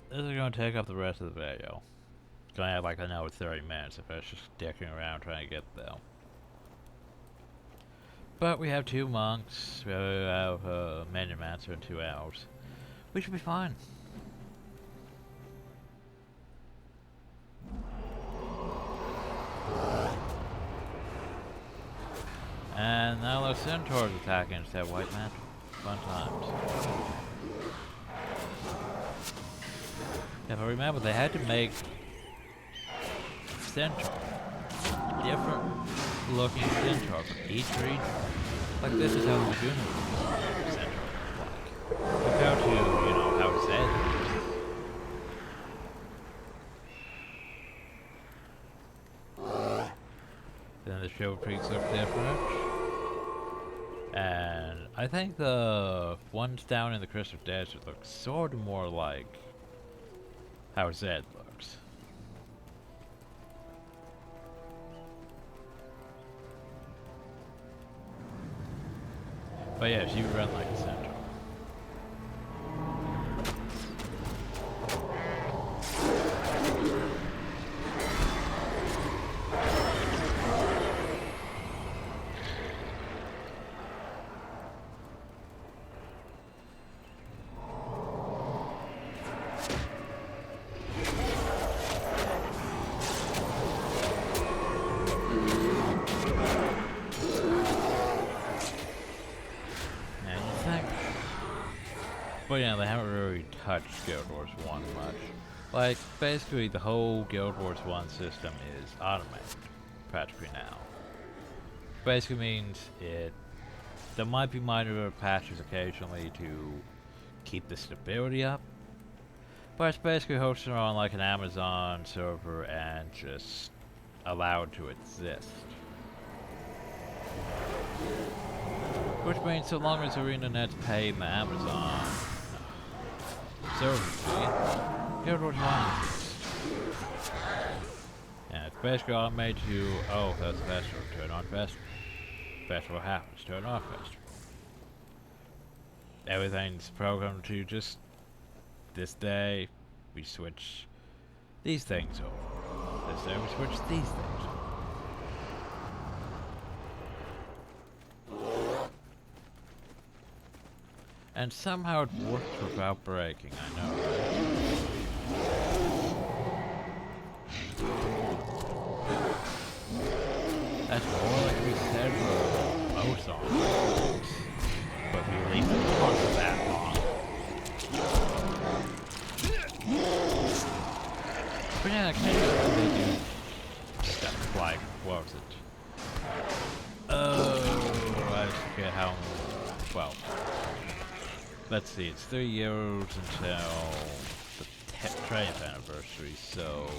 This is gonna take up the rest of the video. It's gonna have like another 30 minutes if I was just dicking around trying to get there. But we have 2 monks, we have a Maniomancer in 2 hours. We should be fine. And now those centaurs attacking instead of white man. Fun times. If I remember, they had to make centaur different looking centaur for each region. Like this is how the Laguna centaur looks like. Compared to, you know, how it's edited. Then the Show Peaks look different. And I think the ones down in the Crystal Desert look sort of more like how Zed looks. But yeah, she would run like a centaur. But yeah, they haven't really touched Guild Wars 1 much. Like, basically the whole Guild Wars 1 system is automated, practically now. Basically means there might be minor patches occasionally to keep the stability up, but it's basically hosted on like an Amazon server and just allowed to exist. Which means so long as ArenaNet's paying the Amazon server fee, Guild Wars 1 exists. And it's basically automated to, oh, that's festival, turn on festival. Festival happens, turn off festival. Everything's programmed to just, this day, we switch these things over. This day we switch these things over. And somehow it works without breaking, I know, right? That's more like we said for most songs. But we leave it on for that long. But yeah, occasionally they do stuff like, what was it? Oh, I forget how, well. Let's see, it's 3 years until the 10th anniversary, so...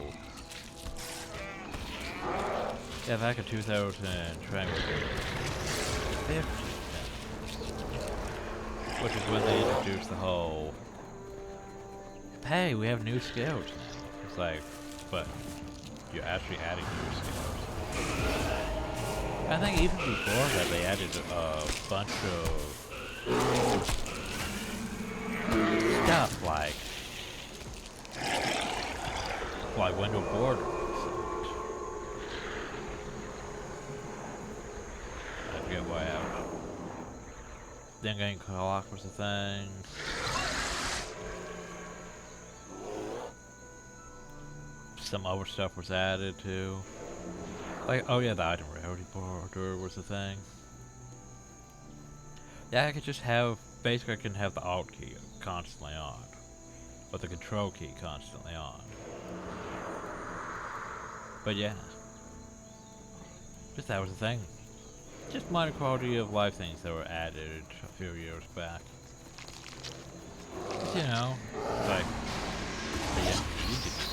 Yeah, back in 2015, which is when they introduced the whole... Hey, we have new skills now. It's like, but you're actually adding new skills. I think even before that they added a bunch of stuff like window borders. I forget why out. Then getting clock was the thing. Some other stuff was added too. Like, oh yeah, the item rarity border was the thing. Yeah, I could just have, basically I can have the alt key constantly on. But the control key constantly on. But yeah. Just that was the thing. Just minor quality of life things that were added a few years back. Just, you know, like, but yeah, you did that.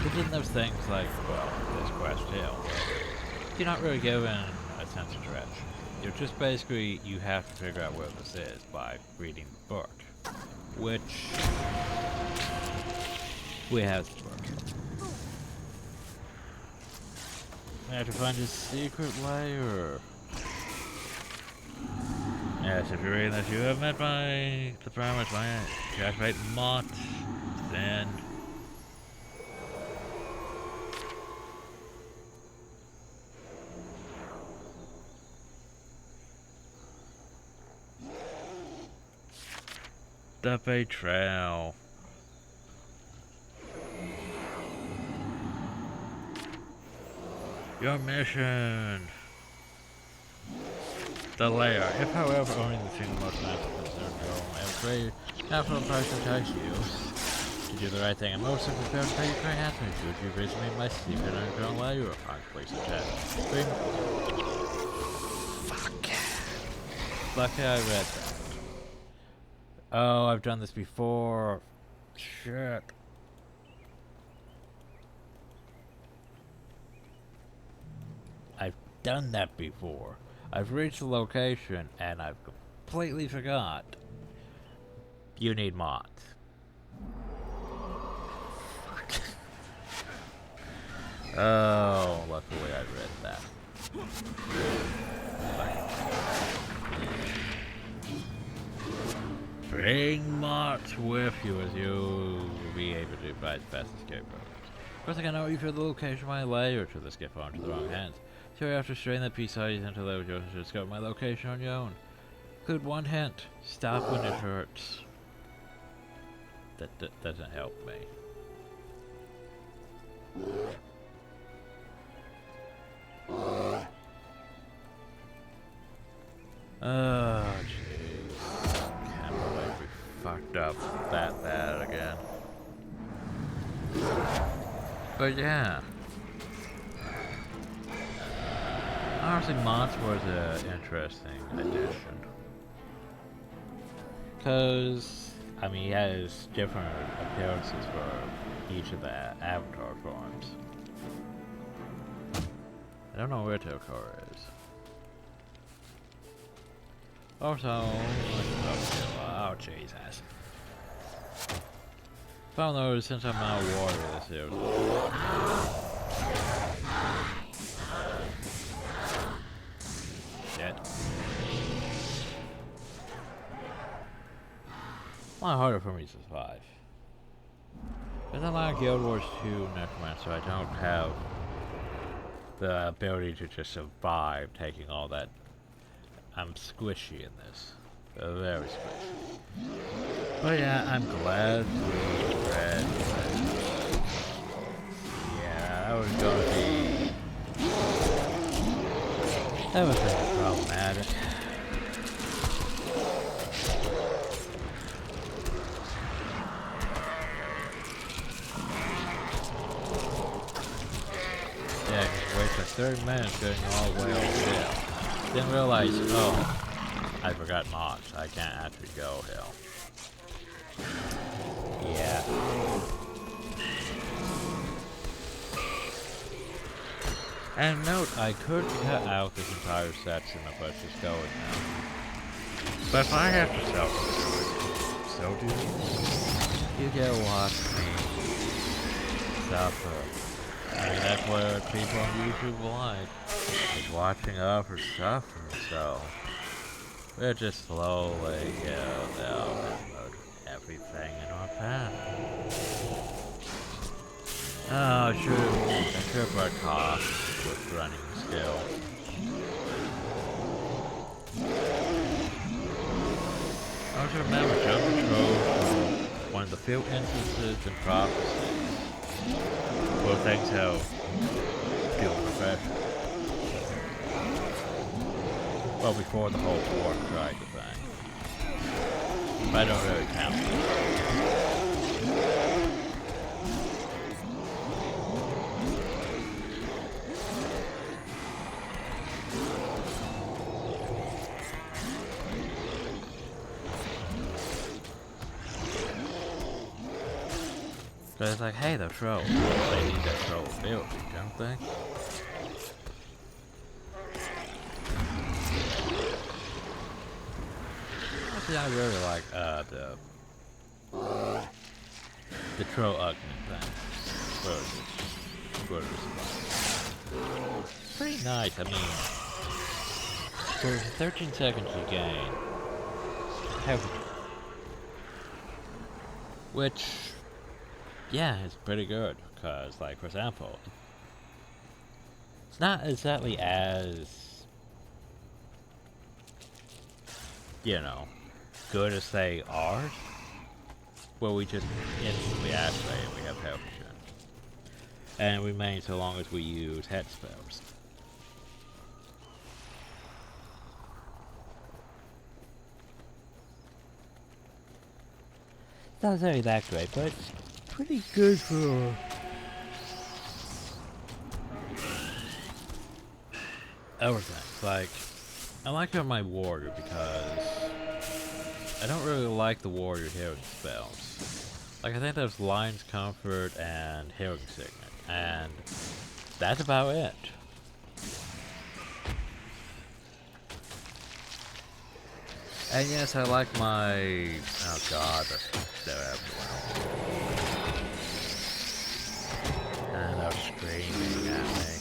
But then those things like, well, this quest hill, you're not really given a sense of direction. You're just basically, you have to figure out where this is by reading the book. Which, we have the book. We have to find a secret layer. Yes, if you're reading this, you have met the promise by Jackmate Mott, then the betrayal. Your mission. The layer. If, however, only the thing most massive concern you, I am afraid capital price will tax you to do the right thing. And most of the prepared to pay you great answer to if you visit me in my secret underground layer or find place of chat. Fuck. Lucky I read that. Oh, I've done this before. Shit. I've done that before. I've reached the location and I've completely forgot. You need mods. Fuck. Oh, luckily I read that. Bring mods with you as you will be able to provide the best escape routes. Of course I cannot reveal the location of my lair to this gift into the wrong hands. So you have to strain the peace size until they will discover my location on your own. Include one hint. Stop when it hurts. That doesn't help me. Oh, jeez. Can't believe we fucked up that bad again. But yeah. Honestly, mods was an interesting addition. Because, I mean, he has different appearances for each of the avatar forms. I don't know where Tokor is. Also, oh Jesus. Found those since I'm out of water this year. Dead. A lot harder for me to survive. There's a lot of Guild Wars 2 Necromancer, I don't have the ability to just survive taking all that. I'm squishy in this. Very squishy. But yeah, I'm glad we read. Yeah, that was gonna be. That was really problematic. Yeah, I wasted 30 minutes going all the way over there. Didn't realize, oh, I forgot mods. I can't actually go hill. Yeah. And note, I could cut out this entire section if I was just going now. But if I have to so do you. You can watch me suffer. I mean, that's what people on YouTube like, is watching other stuff, so we're just slowly, they'll upload everything in our path. Oh, I should have brought costs with running still. I also remember jump control was one of the few instances in prophecy where things have feel professional. Well, before the whole war strike thing. But I don't really count it. But it's like, hey, they're trolls. They need that troll ability, don't they? Actually, I really like the troll augment thing. What is it? Pretty nice. I mean, for 13 seconds you gain, which, yeah, it's pretty good. Cause, like, for example, it's not exactly as, you know, good as they are, where we just instantly activate and we have health regen. And it remains so long as we use head spells. It's not really that great, but it's pretty good for everything. Like, I like it on my warrior because I don't really like the warrior healing spells. Like, I think there's Lion's Comfort and Healing Signet, and that's about it. And yes, I like my... oh god, that's so everywhere. And they're screaming at me.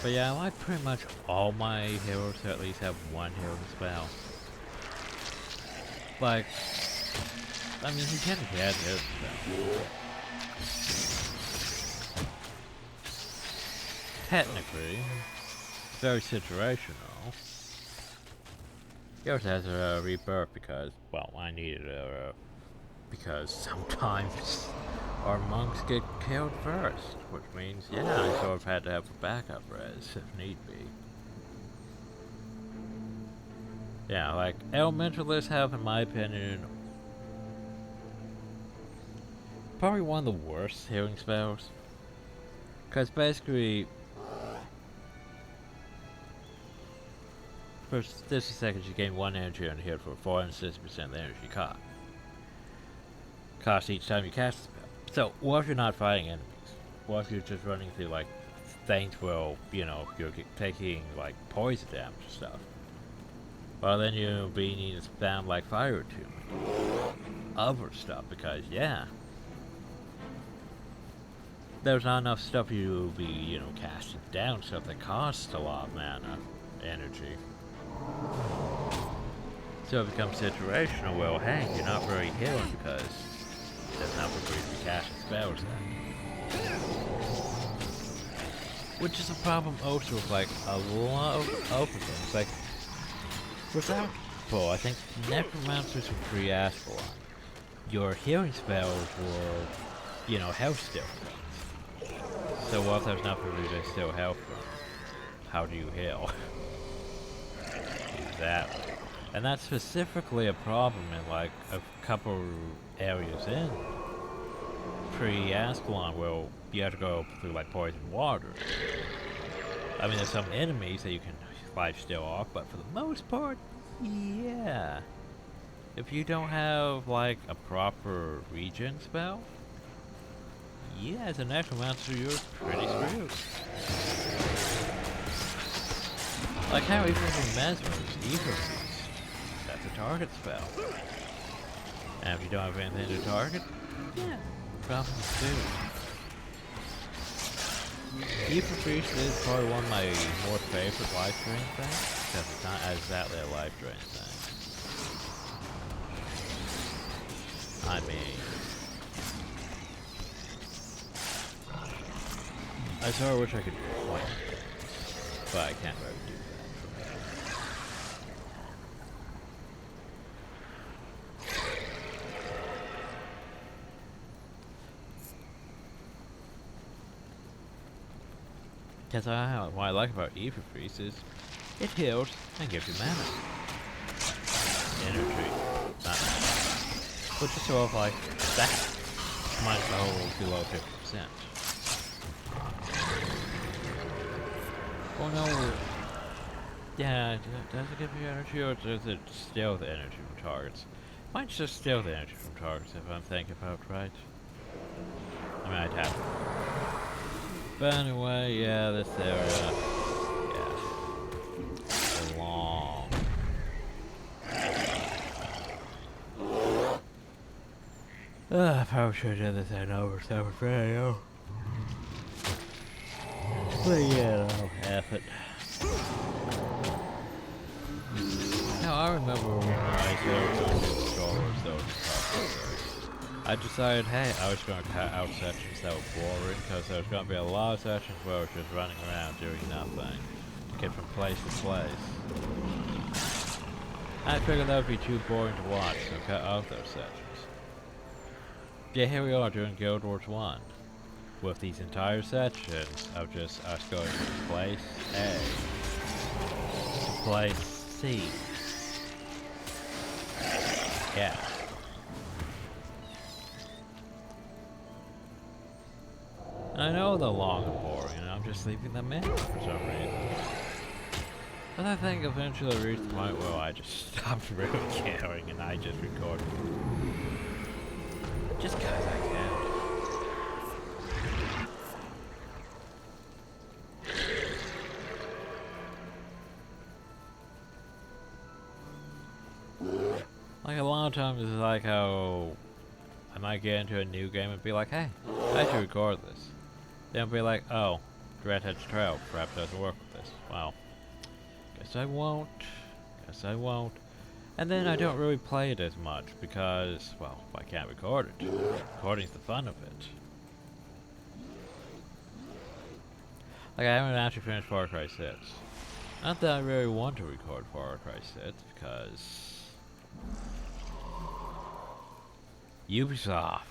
But yeah, I like pretty much all my heroes to at least have one healing spell. Like, I mean, he technically has his spell. Technically, very situational. Yours has a rebirth because, well, I needed a because sometimes our monks get killed first, which means, yeah, I sort of had to have a backup res if need be. Yeah, like, elementalists have, in my opinion, probably one of the worst healing spells. Because basically, for 60 seconds you gain 1 energy on hit for 460% of the energy cost each time you cast the spell. So, what if you're not fighting enemies? What if you're just running through, like, things where, you know, you're taking, like, poison damage and stuff? Well, then you'll be needing to spam, like, fire attunement. Other stuff, because, yeah, there's not enough stuff you'll be, you know, casting down, stuff that costs a lot of mana, energy. So it becomes situational, well, hey, you're not very healing because there's nothing for you to be casting spells then. Which is a problem also with, like, a lot of other things. Like, for example, I think necromancers were free Ascalon. Your healing spells were, you know, health steal things. So what if there's nothing for you to steal health from? How do you heal? Exactly. And that's specifically a problem in, like, a couple areas in pre-Ascalon where you have to go through, like, poison water. I mean, there's some enemies that you can lifesteal off, but for the most part, yeah. If you don't have, like, a proper regen spell, yeah, as a necromancer, you're pretty screwed. Like how even with Mesmer's Evil Feast, that's a target spell. And if you don't have anything to target, yeah, problem too. Evil Feast is probably one of my more favorite life drain things, because it's not exactly a life drain thing. I mean, I sort of wish I could point it, but I can't really do that. Because what I like about Evil Feast is it heals and gives you mana. Energy, not mana. Which is sort of like that. Mine's all below 50%. Oh no. Yeah, does it give you energy or does it steal the energy from targets? Might just steal the energy from targets if I'm thinking about it right. I mean, I'd have to. But anyway, yeah, this area, yeah, long. I probably should have done this in over separate video. But yeah, I'll have it. Now I remember when I started doing the Star Wars I decided, hey, I was going to cut out sections that were boring, because there was going to be a lot of sections where I was just running around doing nothing, to get from place to place. I figured that would be too boring to watch, so cut out those sections. Yeah, here we are doing Guild Wars 1, with these entire sections of just us going from place A to place C. Yeah. I know they're long and boring, and I'm just leaving them in for some reason. But I think eventually I reached the point where I just stopped really caring and I just recorded. Just because I can. Like a lot of times it's like how I might get into a new game and be like, hey, I should record this. Then I'll be like, oh, Redhead's Trail perhaps doesn't work with this. Well, guess I won't. Guess I won't. And then I don't really play it as much because, well, I can't record it. Recording's the fun of it. Like, I haven't actually finished Far Cry 6. Not that I really want to record Far Cry 6 because Ubisoft.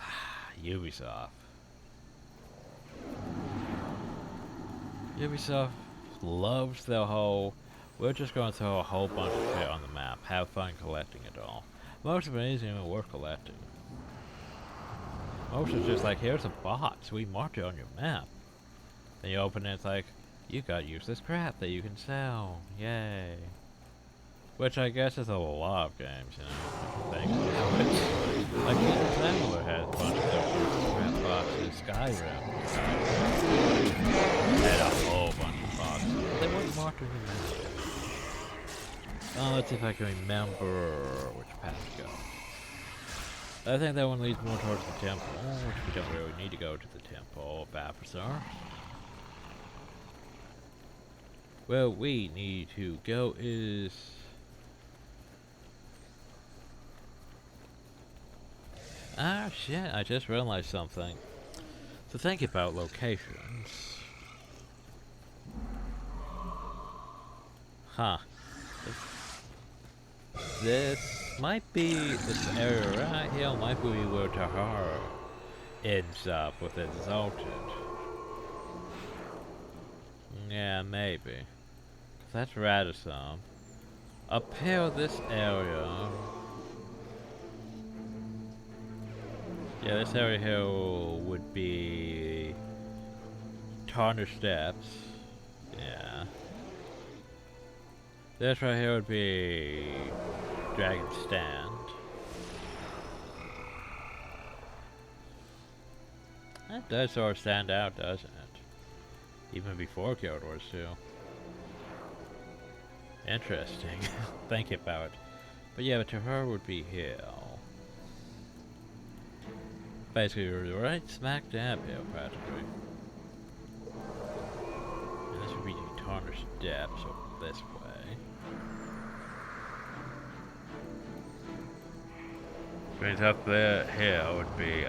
Ubisoft loves the whole, we're just going to throw a whole bunch of shit on the map, have fun collecting it all. Most of it isn't even worth collecting. Most of it's just like, here's a box, we marked it on your map. Then you open it, it's like, you got useless crap that you can sell, yay. Which I guess is a lot of games, you know, things like Xangler has a bunch of those crap boxes, Skyrim had a whole bunch of boxes. They weren't marked in the map. Oh, let's see if I can remember which path to go. I think that one leads more towards the temple, which we don't really need to go to the temple of Baphouzar. Where we need to go is... ah, shit, I just realized something. So think about locations. Huh. This might be, this area right here might be where Tahara ends up with Exalted. Yeah, maybe. 'Cause that's Radisson. Up here, this area... yeah, this area here would be... Tarnished Steps. Yeah. This right here would be... Dragon Stand. That does sort of stand out, doesn't it? Even before Guild Wars 2. Interesting. Think about it. But yeah, but to her would be here. Basically, right smack dab here, practically. And this would be the tarnished depths over this way. Means up there, here would be,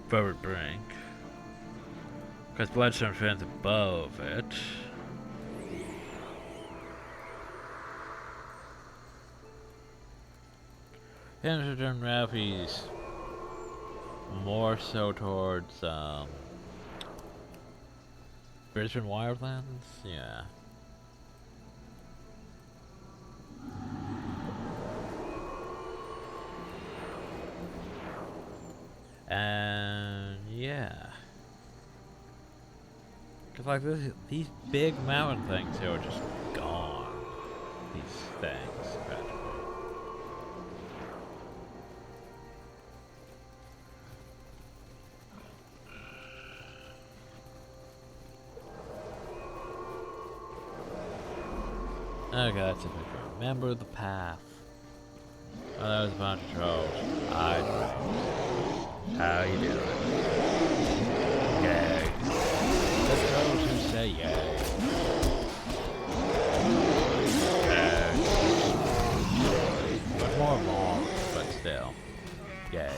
Forward Brink. Because Bloodstone Fen's above it. Henderson Ralphie's more so towards Brisbane Wildlands, yeah. And yeah. Cause like these big mountain things here are just gone. These things, practically. Okay, that's a picture. Remember the path. Oh, that was a bunch of trolls. I know. How you doing? Yay. The trolls who say yay. But more, but still. Yay.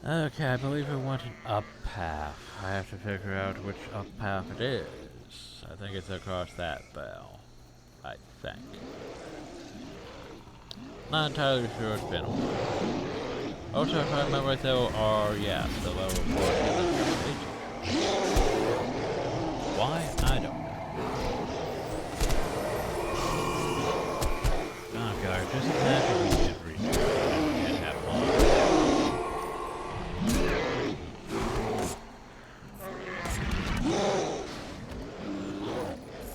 Okay, I believe I want an up path. I have to figure out which up path it is. I think it's across that bell. I think. Not entirely sure, it's been a while. Also, if I remember right though, are, yeah, the lower portion of the page. Why? I don't know. Oh god, just imagine we did reach and have fun.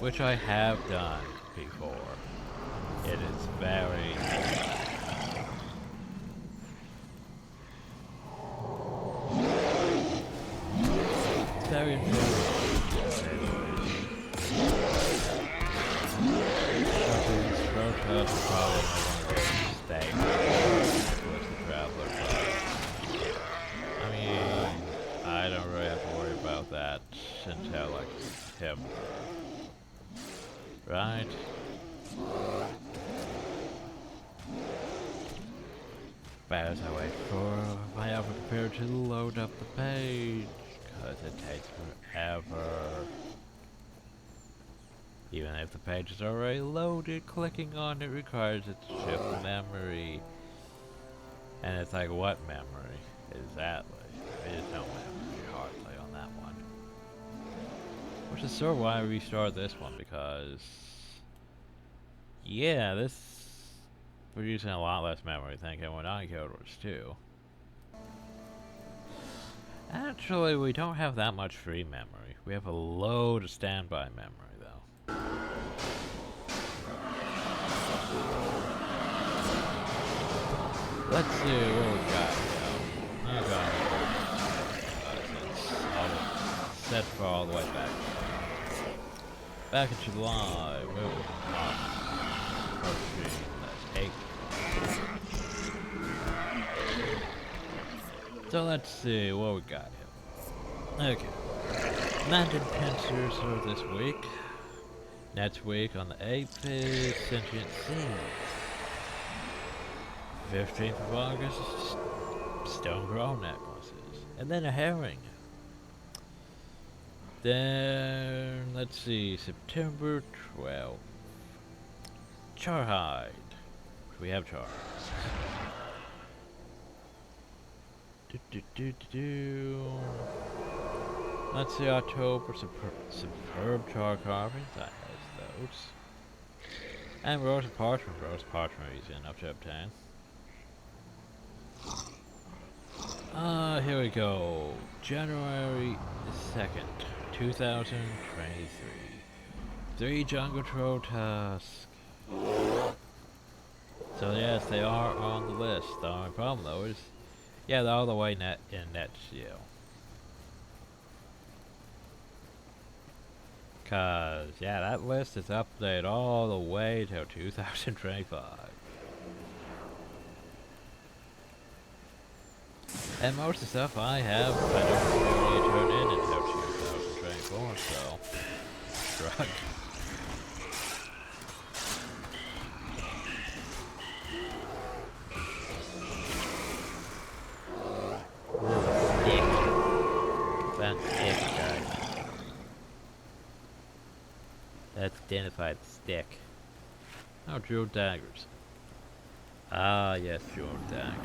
Which I have done before. It is very enjoyable. Protests probably no longer stay with the traveler class. I mean, I don't really have to worry about that until like him. Right? But as I wait for my alpha computer to load up the page, because it takes forever. Even if the page is already loaded, clicking on it requires it to shift memory. And it's like, what memory? Exactly. There's no memory hardly on that one. Which is sort of why I restarted this one, because yeah, this we're using a lot less memory thinking when I killed was too. Actually, we don't have that much free memory. We have a load of standby memory though. Let's see what we got here. Okay. It's set for all the way back. Back in July, we were on that's 8. So let's see what we got here. Okay. Mountain Pincers for this week. Next week on the 8th is Sentient Seeds. 15th of August, Stone Grown Necklaces. And then a herring. Then, let's see, September 12th. Charhide. We have Charhide. Let's see, October, Superb Char Carvings. I has those. And Rose Parchment. Rose Parchment is enough to obtain. Here we go. January 2nd, 2023. 3 Jungle Troll Tusk. So yes, they are on the list. The only problem though is, yeah, they're all the way in net seal. Cause, yeah, that list is updated all the way till 2025. And most of the stuff I have, I don't really turn in until 2024, so... Shrug. That's it, guys. That's identified stick. Oh, jeweled daggers. Ah, yes, jeweled daggers.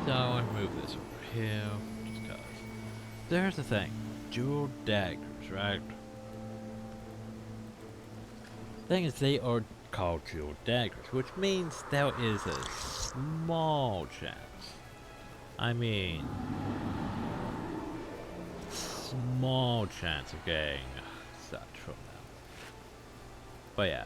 So I want to move this over here, just cause. There's the thing, jeweled daggers, right? Thing is, they are called jeweled daggers, which means there is a small chance. I mean, small chance of getting such from them. But yeah.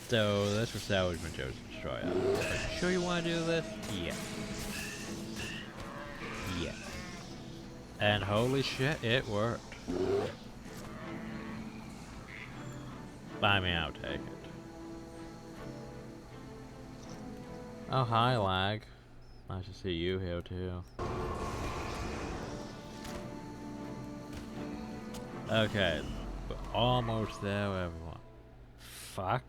So that's for salvagement Joe's destroy. Are you sure you want to do this? Yeah. Yeah. And holy shit, it worked. I mean, I'll take it. Oh, hi, lag. Nice to see you here too. Okay, we're almost there, everyone. Fuck.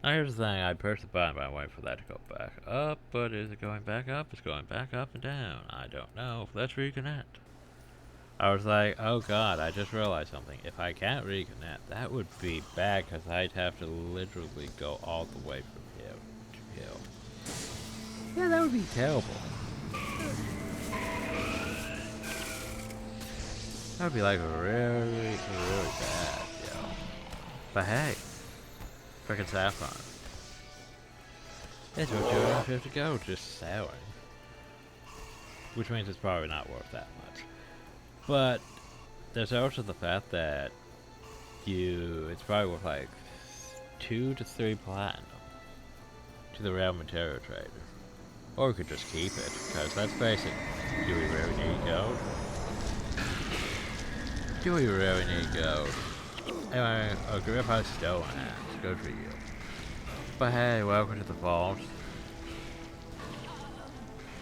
Now here's the thing, I pressed the button, but I wait for that to go back up, but is it going back up? It's going back up and down. I don't know. Let's reconnect. I was like, oh god, I just realized something. If I can't reconnect, that would be bad, because I'd have to literally go all the way from here to here. Yeah, that would be terrible. That would be like really, really bad, yo. But hey. Frickin' saffron. It's what you have to go, just sailing. Which means it's probably not worth that much. But there's also the fact that it's probably worth like 2 to 3 platinum to the rail material trader. Or we could just keep it, because let's face it, do we really need gold? Do we really need gold? Anyway, a grip has stolen hands. Good for you. But hey, welcome to the vault.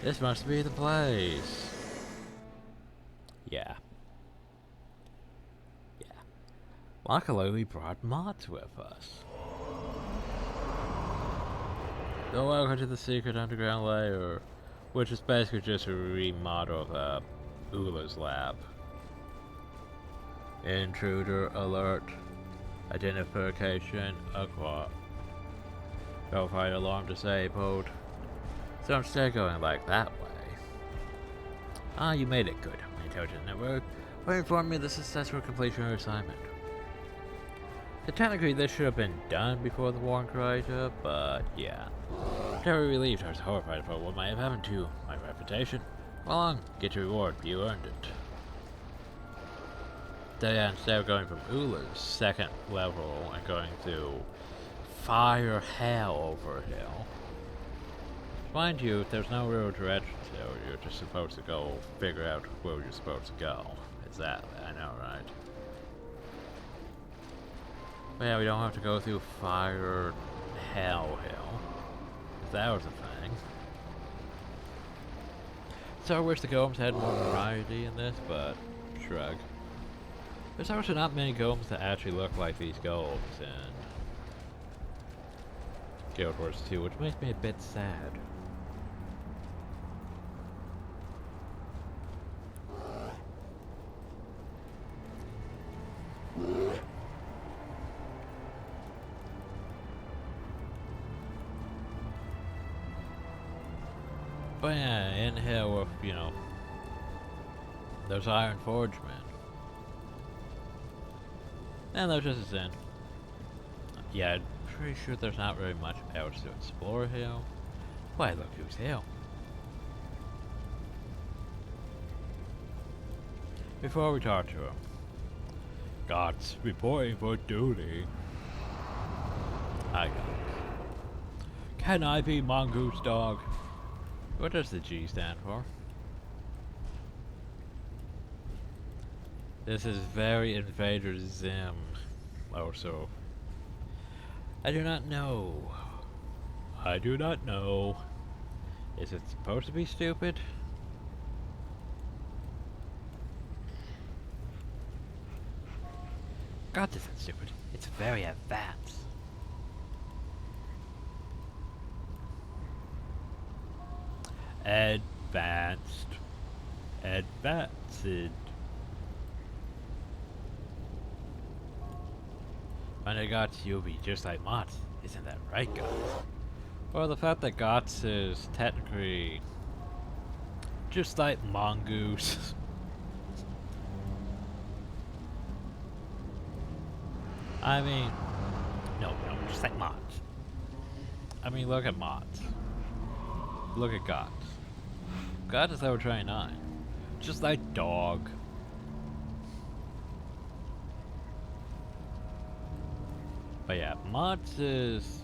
This must be the place. Yeah. Yeah. Luckily, we brought mods with us. So welcome to the secret underground layer, which is basically just a remodel of Ula's lab. Intruder alert. Identification acquired. Gunfire alarm disabled. So instead going like that way. Ah, you made it good. My intelligence network will inform me the successful completion of your assignment. So technically this should have been done before the Warren creator, but yeah. Very relieved, I was horrified for what might have happened to my reputation. Well on, get your reward, you earned it. So yeah, instead of going from Ula's second level and going to fire hell over hill. Mind you, there's no real direction here, you're just supposed to go figure out where you're supposed to go. Exactly, I know, right? But yeah, we don't have to go through fire hell hill. That was a thing. So I wish the golems had more variety in this, but shrug. There's also not many golems that actually look like these golems in Guild Wars 2, which makes me a bit sad. But yeah, in here with, you know, those Iron Forge men. And they're just as in. Yeah, I'm pretty sure there's not very much else to explore here. Why, look who's here. Before we talk to him, God's reporting for duty. Hi, God. Can I be Mongoose Dog? What does the G stand for? This is very Invader Zim. Also, I do not know. I do not know. Is it supposed to be stupid? God, this isn't stupid. It's very advanced. Advanced. Advanced. When I got you'll be just like Mott's. Isn't that right, guys? Well, the fact that Gots is technically just like Mongoose. I mean, no, just like Mods. I mean, look at Mods. Look at Gots. Gots is level 29. Just like Dog. But yeah, Mods is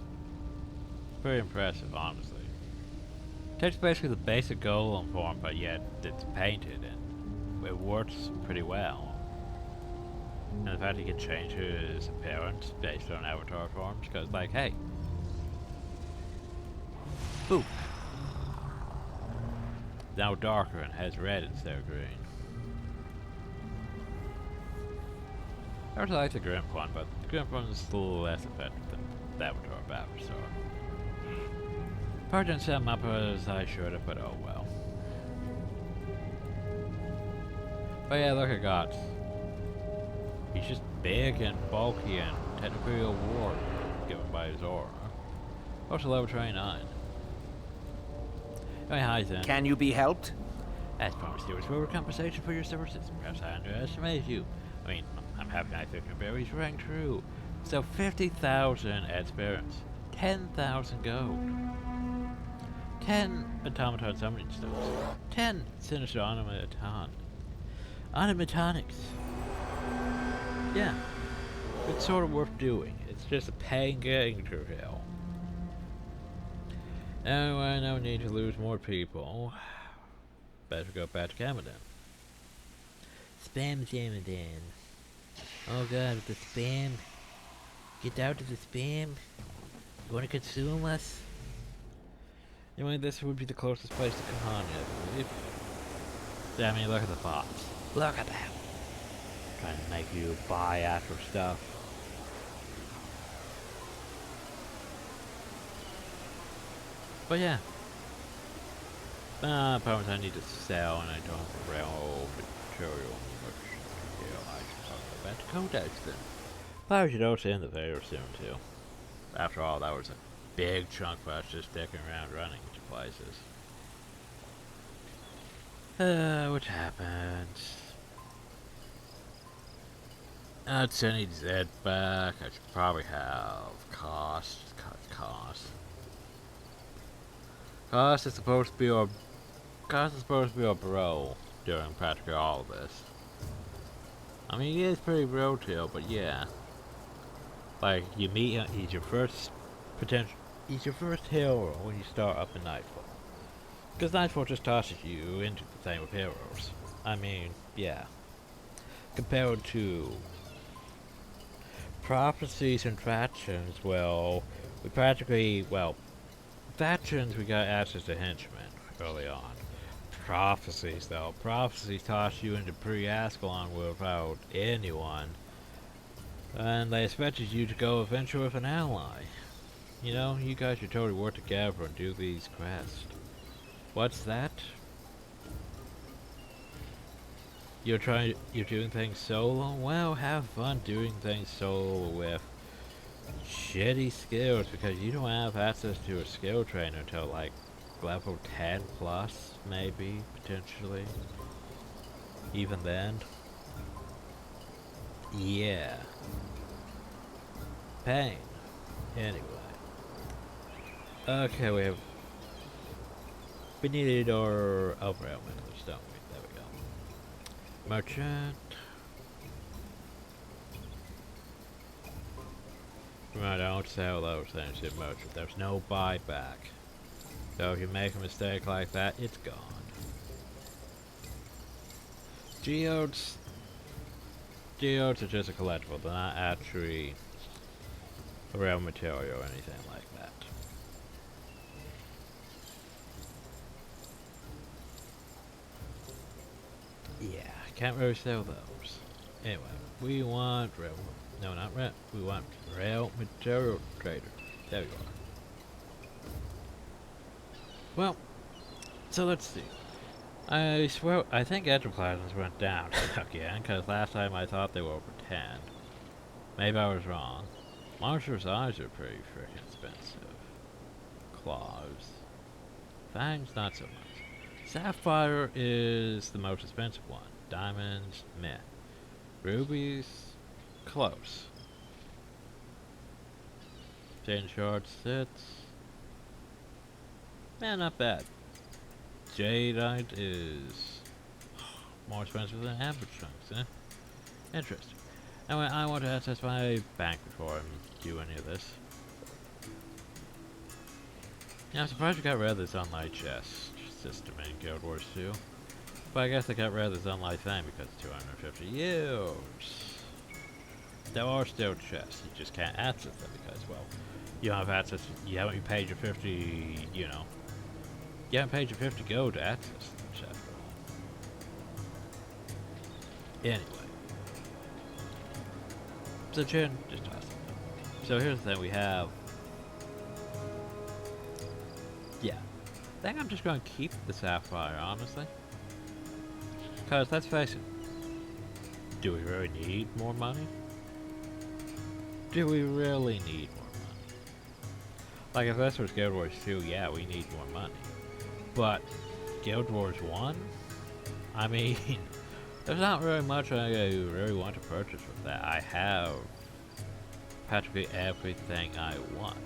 pretty impressive, honestly. Takes basically the basic golem form, but yet it's painted and it works pretty well. And the fact he can change his appearance based on avatar forms, because like, hey, boop, now darker and has red instead of green. I also like the Grimp one, but the Grimp one is a little less effective than the avatar Battlestar. Probably didn't set him up as I should have, but oh well. But yeah, look at Gots. He's just big and bulky and technically a ward given by his aura. Also level 29. Oh, hi Zen. Can you be helped? As promised, there was overcompensation for your services. Perhaps I underestimated you. I mean, I'm happy I think your berries rang true. So 50,000 experience, 10,000 gold, 10 automaton summoning stones, 10 sinister animatronics. Yeah, it's sort of worth doing. It's just a pain getting through hell. Anyway, no need to lose more people. Better go back to Camadan. Spam Camadan. Oh god, with the spam. Get out of the spam. You wanna consume us? Anyway, this would be the closest place to Kahani, I believe. Yeah, I mean, look at the bots. Look at them. Trying to make you buy after stuff. But yeah. Problems I need to sell and I don't have rail material. Which, yeah, I should talk about Codex then. But I should also end the video soon too. After all, that was a big chunk of us just sticking around running to places. What happened? I'd send Zed back. I should probably have Cost. Cost is supposed to be our bro during practically all of this. I mean, he is pretty bro too, but yeah. Like, you meet him, he's your first hero when you start up in Nightfall. Because Nightfall just tosses you into the thing with heroes. I mean, yeah. Compared to Prophecies and Factions, well, Factions we got access to henchmen early on. Prophecies though, Prophecies toss you into pre-Ascalon without anyone. And they expected you to go adventure with an ally. You know, you guys should totally work together and do these quests. What's that? You're doing things solo? Well, have fun doing things solo with shitty skills because you don't have access to a skill trainer until like level 10 plus, maybe, potentially. Even then. Yeah. Pain. Anyway. Okay, we have We need our overall windows, don't we? There we go. Merchant. I don't sell those things at merchant. There's no buyback. So if you make a mistake like that, it's gone. Geodes. Geodes are just a collectible. They're not actually a real material or anything like that. Yeah, can't really sell those. Anyway, we want real. No, not real. We want real material trader. There you are. Well, so let's see. I swear, I think Enterprises went down again, because last time I thought they were over 10. Maybe I was wrong. Monster's eyes are pretty freaking expensive. Claws. Fangs, not so much. Sapphire is the most expensive one. Diamonds, meh. Rubies, close. Tin short sits. Man, not bad. Jadeite is more expensive than average chunks, eh? Interesting. Anyway, I want to access my bank before I do any of this. Yeah, I'm surprised we got rid of this online chest system in Guild Wars 2. But I guess they got rid of this online thing because it's 250 years. There are still chests, you just can't access them because, well, you don't have access, you haven't paid your 50, you know. You haven't paid your 50 gold to access the chest. Anyway. So Chin, just toss it. So here's the thing, we have... Yeah. I think I'm just going to keep the sapphire, honestly. Because, let's face it. Do we really need more money? Do we really need more money? Like, if this was Guild Wars 2, yeah, we need more money. But, Guild Wars 1? I mean, there's not really much I really want to purchase with that. I have practically everything I want.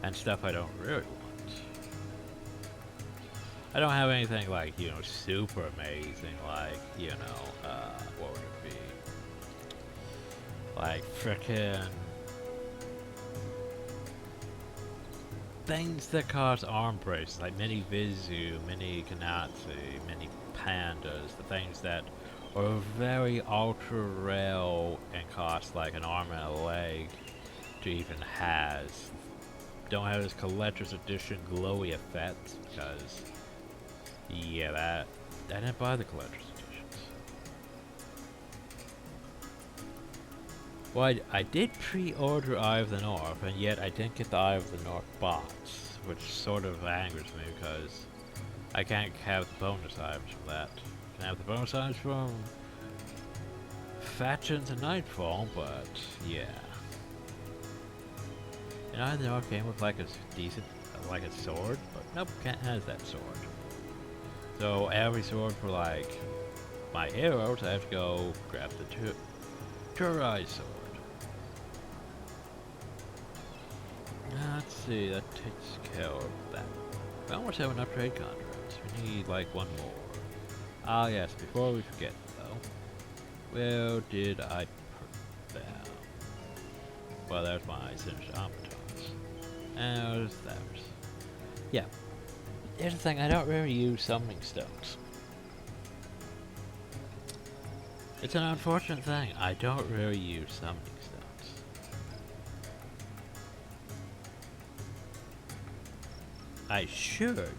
And stuff I don't really want. I don't have anything like, you know, super amazing, like, you know, what would it be? Like, frickin' things that cost arm braces, like mini Vizu, mini Kanatsu, mini Pandas, the things that are very ultra rare and cost like an arm and a leg to even has. Don't have this collector's edition glowy effect because, yeah, I didn't buy the collector's editions. Well, I did pre-order Eye of the North, and yet I didn't get the Eye of the North box, which sort of angers me because I can't have the bonus items from that. I can have the bonus items from Factions and Nightfall, but yeah. And Eye of the North came with like a decent, like a sword, but nope, can't have that sword. So every sword for like my heroes, I have to go grab the Turai sword. Let's see, that takes care of that. We almost have enough trade contracts. We need like one more. Ah yes, before we forget though. Where did I put them? Well, there's my Sinister Automatons. And there's theirs. Yeah. Here's the thing, I don't really use summoning stones. It's an unfortunate thing, I don't really use summoning stones. I should.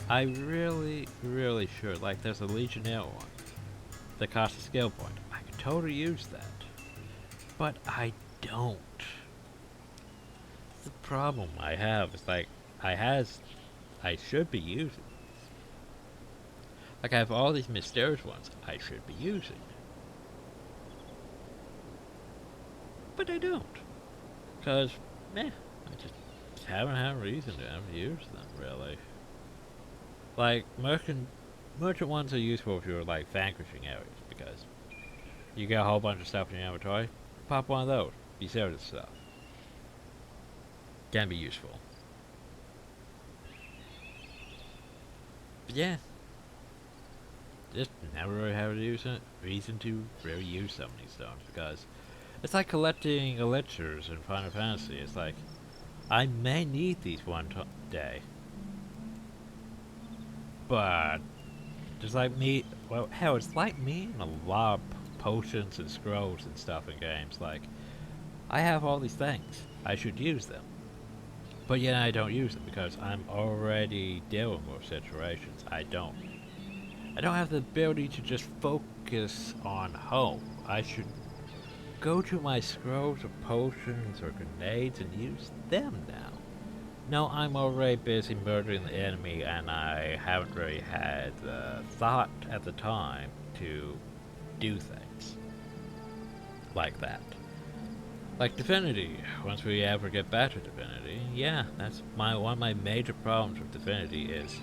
I really, really should. Like, there's a Legionnaire one that costs a skill point. I could totally use that. But I don't. The problem I have is, like, I should be using. Like, I have all these mysterious ones I should be using. But I don't. Because, I just haven't had a reason to ever use them, really. Like, merchant ones are useful if you're, like, vanquishing areas, because you get a whole bunch of stuff in your inventory, pop one of those, be serious stuff. Can be useful. But yeah, just never really had reason to really use some of these stones because it's like collecting elixirs in Final Fantasy. It's like I may need these one day, but just like me, well, hell, it's like me and a lot of potions and scrolls and stuff in games. Like I have all these things, I should use them, but yet I don't use them because I'm already dealing with situations. I don't have the ability to just focus on home. I should go to my scrolls or potions or grenades and use them now. No, I'm already busy murdering the enemy and I haven't really had the thought at the time to do things like that. Like Divinity, once we ever get back to Divinity, yeah, that's one of my major problems with Divinity is,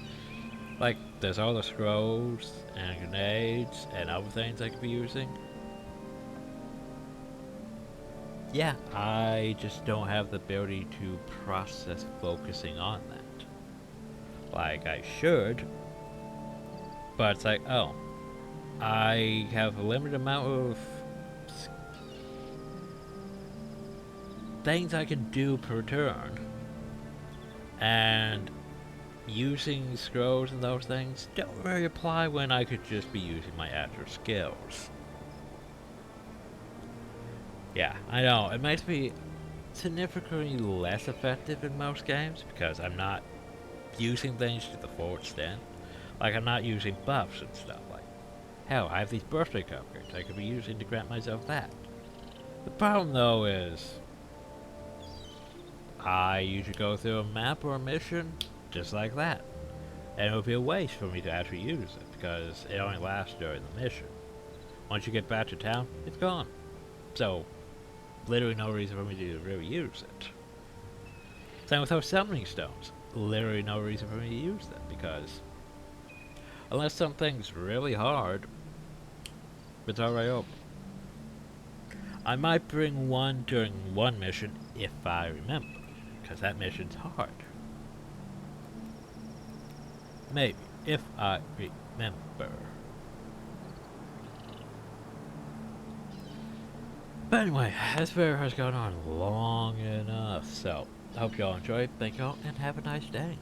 like, there's all the scrolls and grenades and other things I could be using. Yeah, I just don't have the ability to process focusing on that. Like, I should, but it's like, oh, I have a limited amount of things I can do per turn, and using scrolls and those things don't really apply when I could just be using my actual skills. Yeah, I know, it makes me significantly less effective in most games because I'm not using things to the full extent. Like, I'm not using buffs and stuff. Like, hell, I have these birthday cupcakes I could be using to grant myself that. The problem, though, is I usually go through a map or a mission just like that. And it would be a waste for me to actually use it because it only lasts during the mission. Once you get back to town, it's gone. So, literally no reason for me to really use it. Same with those summoning stones. Literally no reason for me to use them because unless something's really hard, it's already open. I might bring one during one mission if I remember, because that mission's hard. Maybe, if I remember. But anyway, this video has gone on long enough, so I hope y'all enjoyed. Thank y'all, and have a nice day.